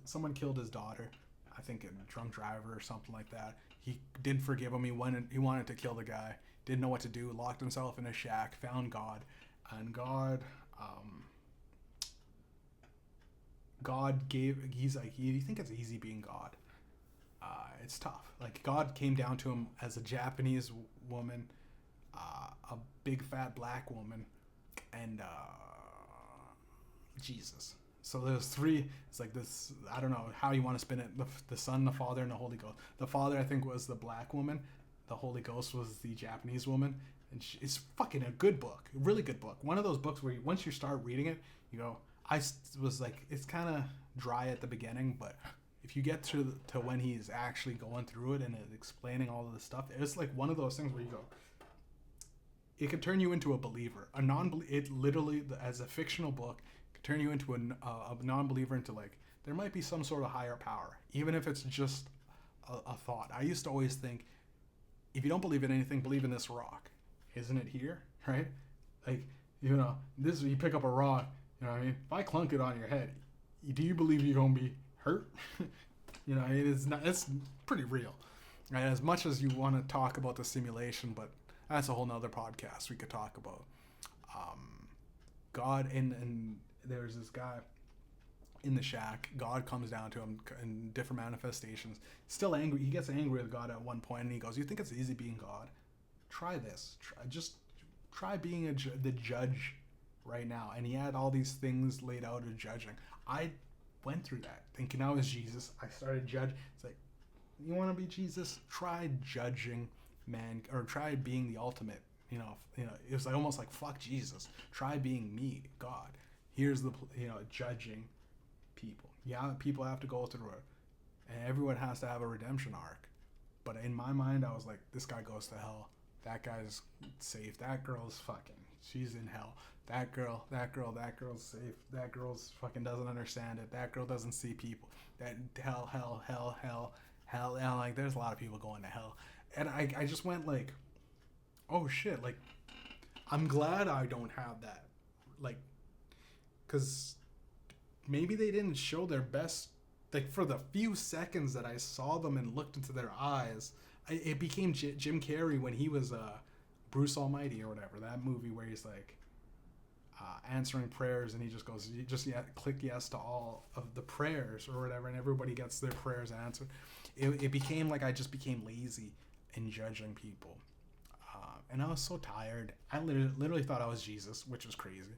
Someone killed his daughter. I think a drunk driver or something like that. He didn't forgive him. He wanted to kill the guy. Didn't know what to do. Locked himself in a shack. Found God, and God gave. He's like, you think it's easy being God? It's tough. Like, God came down to him as a Japanese woman, a big fat black woman, and Jesus. So there's three. It's like this. I don't know how you want to spin it. The Son, the Father, and the Holy Ghost. The Father, I think, was the black woman. The Holy Ghost was the Japanese woman. And it's fucking a good book. A really good book. One of those books where once you start reading it, you go. I was like, it's kind of dry at the beginning, but if you get to when he's actually going through it and explaining all of this stuff, it's like one of those things where you go. It can turn you into a believer. It literally, as a fictional book, can turn you into a non-believer, into like, there might be some sort of higher power, even if it's just a thought. I used to always think, if you don't believe in anything, believe in this rock. Isn't it here? Right? Like, this, you pick up a rock, you know what I mean? If I clunk it on your head, do you believe you're going to be hurt? It's pretty real. And as much as you want to talk about the simulation, but that's a whole nother podcast we could talk about. God, and there's this guy in the shack. God comes down to him in different manifestations. Still angry. He gets angry with God at one point, and he goes, you think it's easy being God? Try this. Try being the judge right now. And he had all these things laid out of judging. I went through that thinking I was Jesus. I started judging. It's like, you want to be Jesus? Try judging man, or try being the ultimate. It was like almost like, fuck Jesus. Try being me, God. Here's the judging people. Yeah, people have to go through it, and everyone has to have a redemption arc. But in my mind, I was like, this guy goes to hell. That guy's safe. That girl's fucking, she's in hell. That girl's safe. That girl's fucking doesn't understand it. That girl doesn't see people. That hell. And like, there's a lot of people going to hell. And I just went like, oh shit, like, I'm glad I don't have that. Like, because maybe they didn't show their best. Like, for the few seconds that I saw them and looked into their eyes, it became Jim Carrey when he was Bruce Almighty or whatever. That movie where he's like answering prayers, and he just goes, click yes to all of the prayers or whatever, and everybody gets their prayers answered. It became like I just became lazy in judging people. And I was so tired. I literally thought I was Jesus, which was crazy.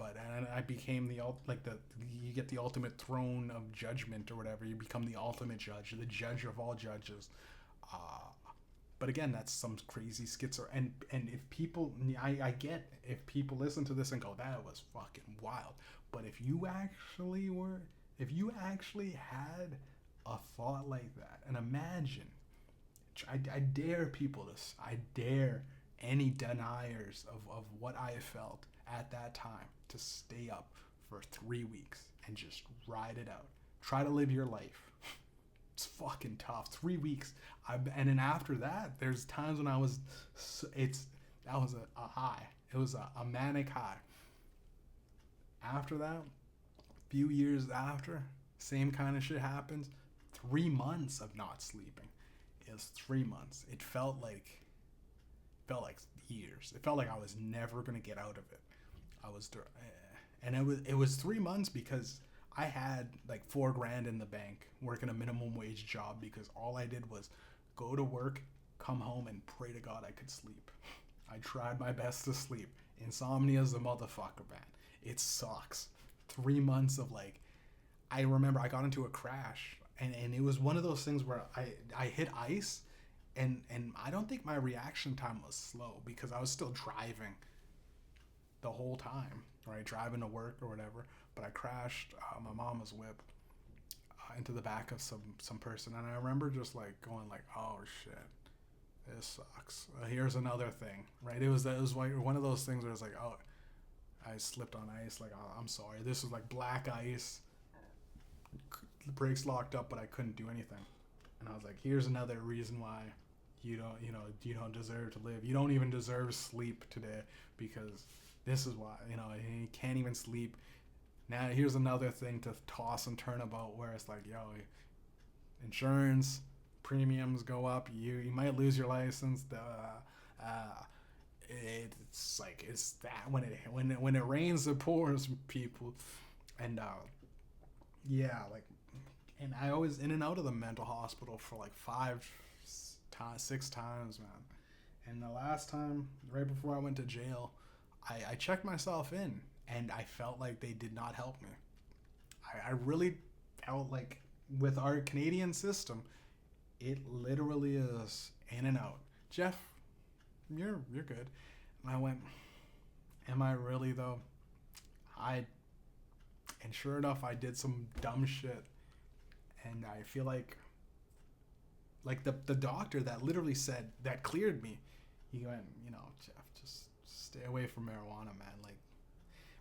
but and I became you get the ultimate throne of judgment or whatever. You become the ultimate judge, the judge of all judges. Uh, but again, that's some crazy schizo. And if people, I get if people listen to this and go, that was fucking wild. But if you actually had a thought like that, and imagine, I dare people to, I dare any deniers of what I felt at that time to stay up for 3 weeks and just ride it out. Try to live your life. It's fucking tough. 3 weeks. And then after that, there's times when that was a high. It was a manic high. After that, few years after, same kind of shit happens. 3 months of not sleeping. It was 3 months. It felt like years. It felt like I was never gonna get out of it. And it was 3 months because I had like $4,000 in the bank working a minimum wage job because all I did was go to work, come home, and pray to God I could sleep. I tried my best to sleep. Insomnia's a motherfucker, man. It sucks. 3 months of like, I remember I got into a crash and it was one of those things where I hit ice and I don't think my reaction time was slow because I was still driving the whole time, right? Driving to work or whatever. But I crashed my mama's whip into the back of some person. And I remember just like going like, oh shit, this sucks. Here's another thing, right? It was like one of those things where it's like, oh, I slipped on ice. Like, oh, I'm sorry. This was like black ice. The brakes locked up, but I couldn't do anything. And I was like, here's another reason why you don't deserve to live. You don't even deserve sleep today because this is why, you can't even sleep. Now here's another thing to toss and turn about where it's like, yo, insurance premiums go up. You might lose your license. It's like it's that when it rains it pours, people. And yeah, like, and I was in and out of the mental hospital for like 6 times, man. And the last time, right before I went to jail, I checked myself in, and I felt like they did not help me. I really felt like with our Canadian system, it literally is in and out. Jeff, you're good. And I went, am I really though? And sure enough, I did some dumb shit, and I feel like the doctor that literally said that cleared me. He went, Jeff, just stay away from marijuana, man. Like,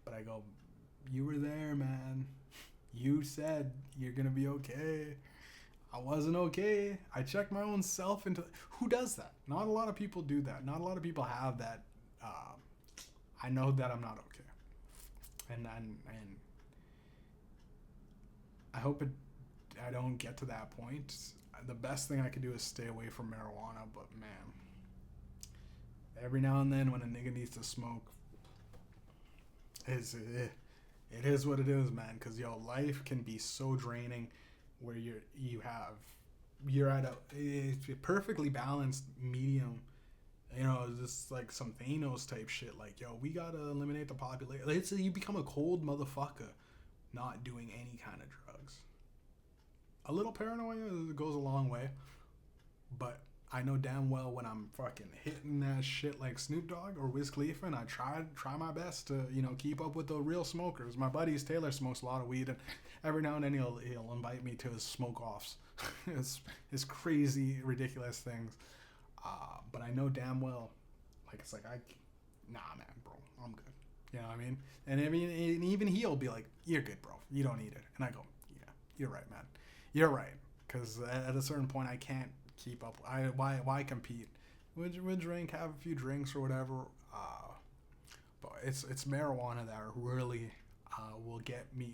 but I go, you were there, man. You said you're gonna be okay. I wasn't okay. I checked my own self into. Who does that? Not a lot of people do that. Not a lot of people have that. I know that I'm not okay, and I hope I don't get to that point. The best thing I could do is stay away from marijuana, but man, every now and then when a nigga needs to smoke, it is what it is, man. Because life can be so draining, where you're at a perfectly balanced medium. Just like some Thanos type shit. Like, we gotta eliminate the population. It's you become a cold motherfucker, not doing any kind of drugs. A little paranoia goes a long way, but I know damn well when I'm fucking hitting that shit like Snoop Dogg or Wiz Khalifa, and I try my best to keep up with the real smokers. My buddy Taylor smokes a lot of weed, and every now and then he'll invite me to his smoke offs. It's crazy, ridiculous things. But I know damn well, like, it's like nah, man, bro, I'm good. You know what I mean? And even he'll be like, you're good, bro. You don't need it. And I go, yeah, you're right, man. You're right. Because at a certain point, I can't keep up. Why compete? We'll drink, have a few drinks or whatever. But it's marijuana that really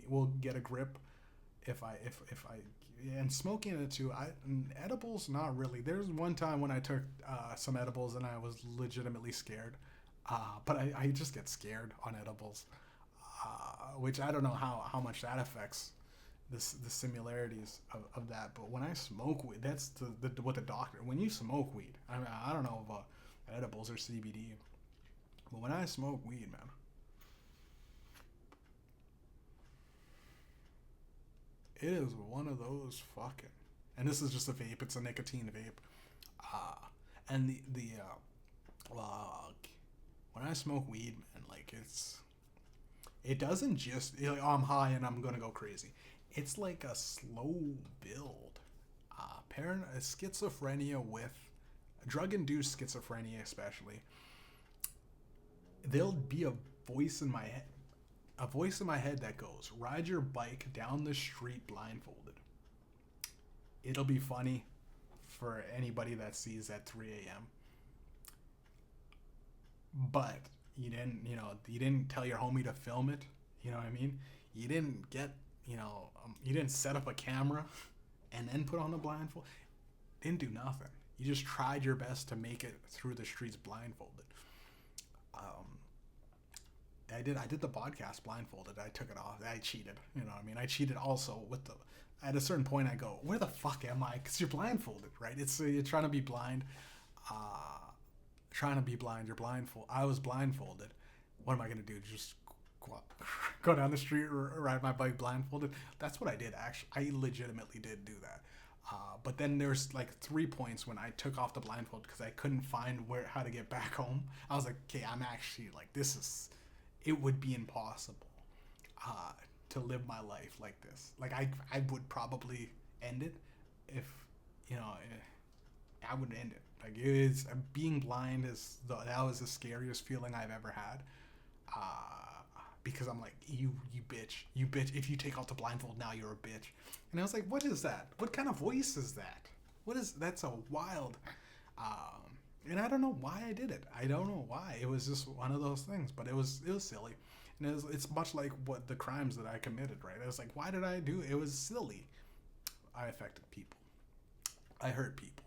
will get a grip if I and smoking it too. Edibles, not really. There's one time when I took some edibles and I was legitimately scared. But I just get scared on edibles, which I don't know how much that affects the similarities of that. But when I smoke weed, that's what the doctor. When you smoke weed, I don't know about edibles or CBD, but when I smoke weed, man, It is one of those fucking, and this is just a vape. It's a nicotine vape. And when I smoke weed, man, like it doesn't just like, oh, I'm high and I'm gonna go crazy. It's like a slow build. Schizophrenia with drug-induced schizophrenia, especially. There'll be a voice in my head that goes, "Ride your bike down the street blindfolded." It'll be funny for anybody that sees at 3 a.m. But you didn't tell your homie to film it. You know what I mean? You didn't you didn't set up a camera and then put on the blindfold. Didn't do nothing. You just tried your best to make it through the streets blindfolded. I did the podcast blindfolded. I took it off. I cheated. You know what I mean? I cheated also with the. At a certain point, I go, "Where the fuck am I?" Because you're blindfolded, right? You're trying to be blind. Trying to be blind. You're blindfold. I was blindfolded. What am I gonna do? Just go down the street or ride my bike blindfolded? That's what I did. Actually, I legitimately did do that. But then there's like 3 points when I took off the blindfold because I couldn't find how to get back home. I was like, okay, I'm actually like, it would be impossible to live my life like this. Like I would probably end it if, I would end it. Like being blind that was the scariest feeling I've ever had. Because I'm like, you bitch. If you take off the blindfold now, you're a bitch. And I was like, what is that? What kind of voice is that? That's a wild. And I don't know why I did it. I don't know why. It was just one of those things. But it was silly. And it's much like what the crimes that I committed, right? I was like, why did I do it? It was silly. I affected people. I hurt people.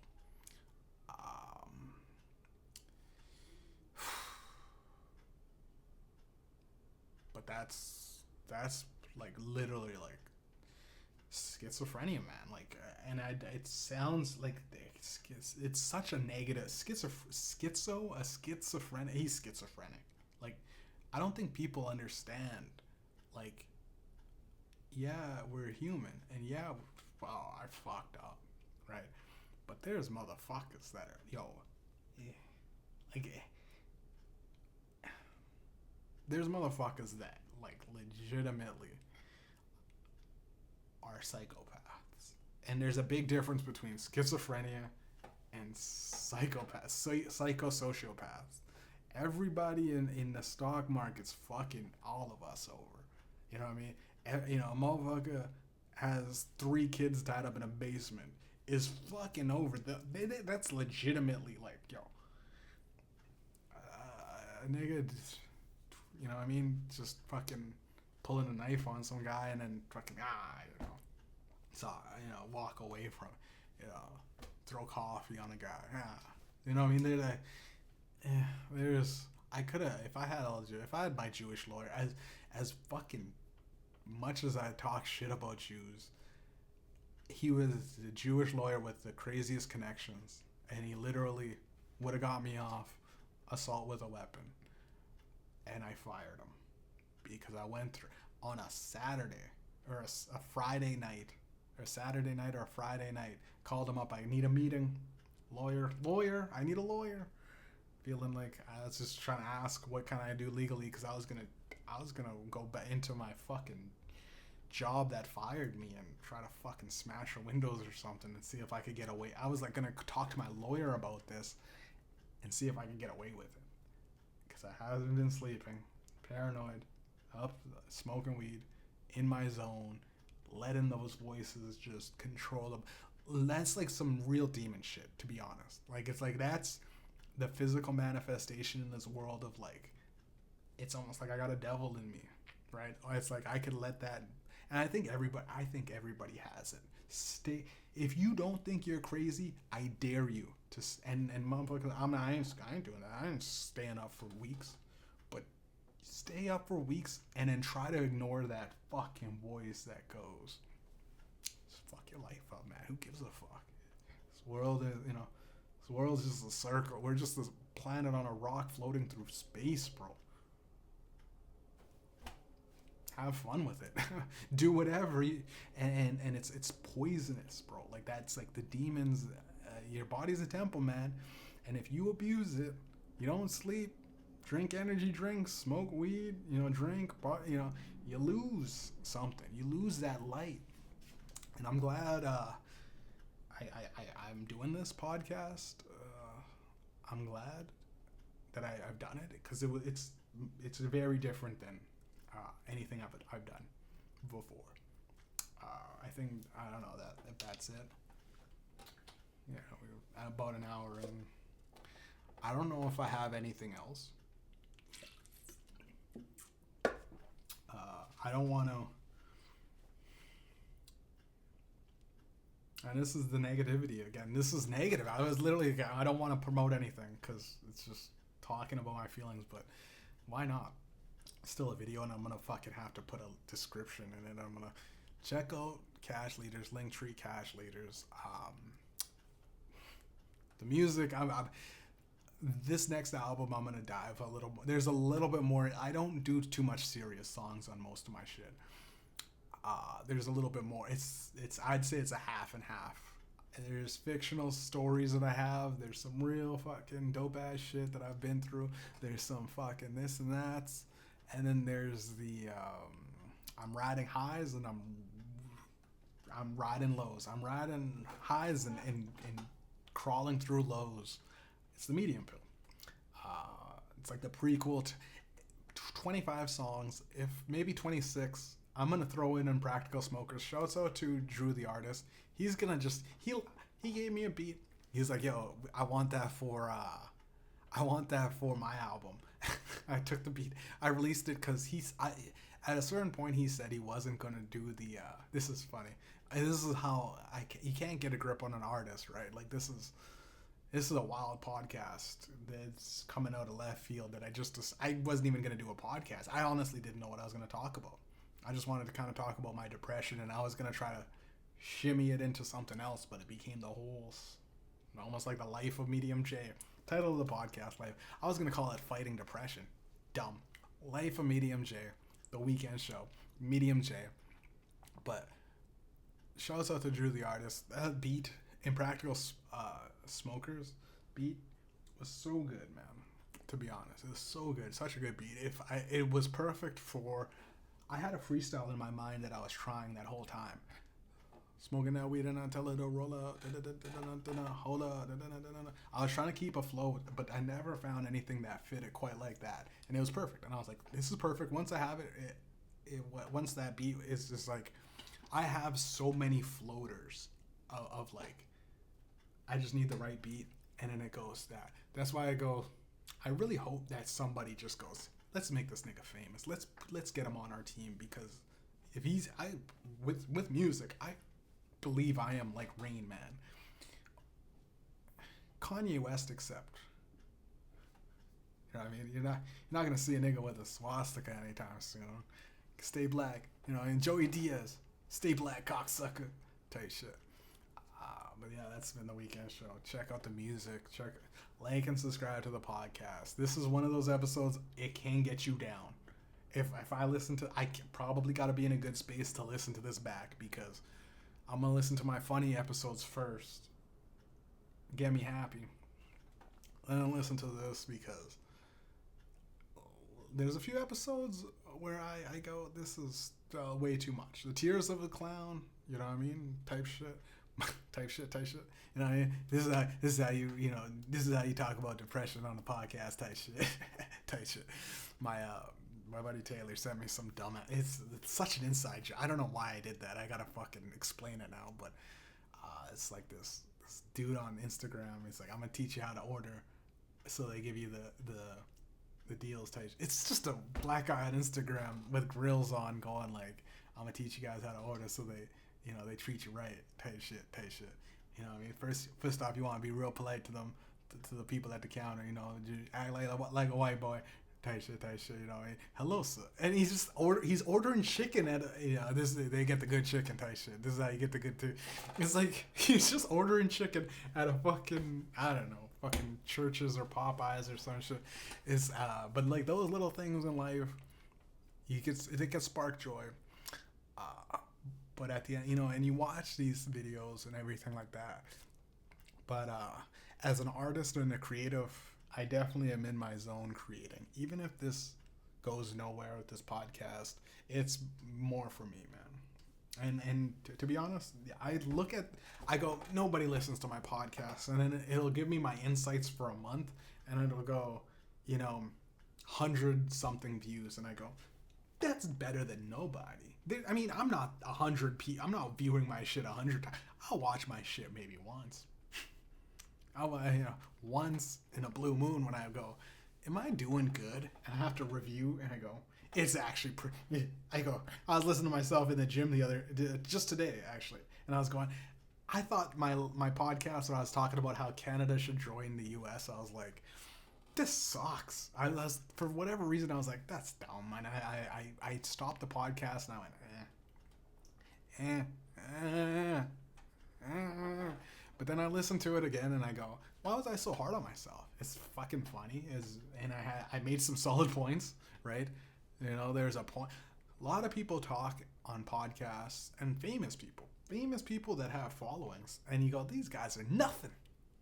But that's like literally like schizophrenia, man. Like, and it sounds like it's such a negative schizophrenic. He's schizophrenic. Like, I don't think people understand. Like, yeah, we're human, and yeah, well, I fucked up, right? But there's motherfuckers that are like. There's motherfuckers that like legitimately are psychopaths, and there's a big difference between schizophrenia and psychopaths, psychosociopaths. Everybody in the stock market's fucking all of us over. You know what I mean? A motherfucker has 3 kids tied up in a basement is fucking over. That's legitimately like, yo, nigga. You know what I mean? Just fucking pulling a knife on some guy and then fucking, walk away from, throw coffee on a guy. You know what I mean? They're like, I could have, if I had my Jewish lawyer, as fucking much as I talk shit about Jews, he was a Jewish lawyer with the craziest connections, and he literally would have got me off assault with a weapon. And I fired him because I went through on a Saturday or a Friday night, or a Saturday night or a Friday night. Called him up. I need a meeting. Lawyer. I need a lawyer. Feeling like I was just trying to ask what can I do legally because I was gonna go back into my fucking job that fired me and try to fucking smash her windows or something and see if I could get away. I was like gonna talk to my lawyer about this and see if I could get away with it. I haven't been sleeping, paranoid, up, smoking weed, in my zone, letting those voices just control them. That's like some real demon shit, to be honest. Like, it's like that's the physical manifestation in this world of like, it's almost like I got a devil in me, right? It's like I could let that, and I think everybody has it. If you don't think you're crazy, I dare you to. And motherfuckers, I ain't doing that. I ain't staying up for weeks, but stay up for weeks and then try to ignore that fucking voice that goes, "Just fuck your life up, man. Who gives a fuck? This world is just a circle. We're just this planet on a rock floating through space, bro. have fun with it. Do whatever and it's poisonous, bro. Like that's like the demons. Your body's a temple, man, and if you abuse it, you don't sleep, drink energy drinks, smoke weed, drink, but you lose something. You lose that light. And I'm glad I'm doing this podcast. I'm glad that I've done it because it's very different than anything I've done before. I think I don't know if that's it. Yeah, we're at about an hour and I don't know if I have anything else. I don't want to. And this is the negativity again. This is negative. I was literally, I don't want to promote anything because it's just talking about my feelings, but why not? Still a video, and I'm going to fucking have to put a description in it. I'm going to check out Cash Leaders, Linktree Cash Leaders. The music, this next album, I'm going to dive a little more. There's a little bit more. I don't do too much serious songs on most of my shit. There's a little bit more. I'd say it's a half and half. And there's fictional stories that I have. There's some real fucking dope ass shit that I've been through. There's some fucking this and that. And then there's the I'm riding highs and I'm riding lows. I'm riding highs and crawling through lows. It's the medium pill. It's like the prequel to 25 songs, if maybe 26. I'm gonna throw in Practical Smokers. Shouts out to Drew the artist. He's gonna he gave me a beat. He's like, yo, I want that for my album. I took the beat. I released it because at a certain point he said he wasn't gonna do the. This is funny. This is how you can't get a grip on an artist, right? Like this is a wild podcast that's coming out of left field that I wasn't even gonna do a podcast. I honestly didn't know what I was gonna talk about. I just wanted to kind of talk about my depression, and I was going to try to shimmy it into something else, but it became the whole, almost like the life of Mediumjay. Title of the podcast, life. I was going to call it Fighting Depression. Dumb. Life of Mediumjay, the weekend show. Mediumjay. But shouts out to Drew the artist. That beat, Impractical Smokers beat, was so good, man. To be honest, it was so good. Such a good beat. It was perfect for... I had a freestyle in my mind that I was trying that whole time. Smoking that weed and I tell it to roll up, hold up. I was trying to keep a flow, but I never found anything that fit it quite like that. And it was perfect. And I was like, this is perfect. Once I have once that beat is just like, I have so many floaters of like, I just need the right beat. And then it goes that. That's why I really hope that somebody just goes, let's make this nigga famous. Let's get him on our team, because if with music, I believe I am like Rain Man. Kanye West except. You know what I mean? You're not gonna see a nigga with a swastika anytime soon. Stay black. And Joey Diaz, stay black, cocksucker, type shit. But yeah, that's been the weekend show. Check out the music. Like and subscribe to the podcast. This is one of those episodes, it can get you down. If I listen to, I probably got to be in a good space to listen to this back, because I'm going to listen to my funny episodes first. Get me happy. Then listen to this, because there's a few episodes where I go, this is way too much. The Tears of a Clown, you know what I mean? Type shit. type shit. You know what I mean? This is how you talk about depression on the podcast, type shit. My buddy Taylor sent me some dumb. It's such an inside joke. I don't know why I did that. I gotta fucking explain it now. But it's like this dude on Instagram. He's like, I'm gonna teach you how to order. So they give you the deals type. It's just a black guy on Instagram with grills on, going like, I'm gonna teach you guys how to order. So they treat you right, type shit. You know what I mean? First off, you want to be real polite to them, to the people at the counter, act like a white boy, type shit, you know what I mean? Hello, sir. And he's ordering chicken at they get the good chicken, type shit. This is how you get the good too. It's like, he's just ordering chicken at a fucking, I don't know, fucking Churches or Popeyes or some shit. But like those little things in life, it can spark joy. But at the end, and you watch these videos and everything like that. But as an artist and a creative, I definitely am in my zone creating. Even if this goes nowhere with this podcast, it's more for me, man. And to be honest, I go, nobody listens to my podcast, and then it'll give me my insights for a month, and it'll go, 100 something views, and I go, that's better than nobody. I'm not 100 I'm not viewing my shit 100 times. I'll watch my shit maybe once. Once in a blue moon when I go, am I doing good? And I have to review, and I go, it's actually pretty. I was listening to myself in the gym just today actually, and I was going, I thought my podcast when I was talking about how Canada should join the U.S., I was like, this sucks. For whatever reason, I was like, that's dumb, and I stopped the podcast, and I went, But then I listened to it again, and I go, why was I so hard on myself? It's fucking funny, and I made some solid points, right? There's a point. A lot of people talk on podcasts, and famous people that have followings, and you go, these guys are nothing.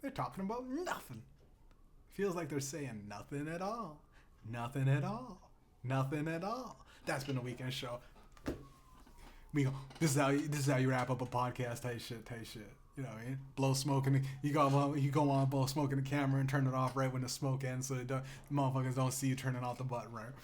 They're talking about nothing. Feels like they're saying nothing at all. Nothing at all. Nothing at all. That's been a weekend show. We go, this is how you wrap up a podcast type shit. You know what I mean? Blow smoke you go on, blow smoke in the camera and turn it off right when the smoke ends, so the motherfuckers don't see you turning off the button, right?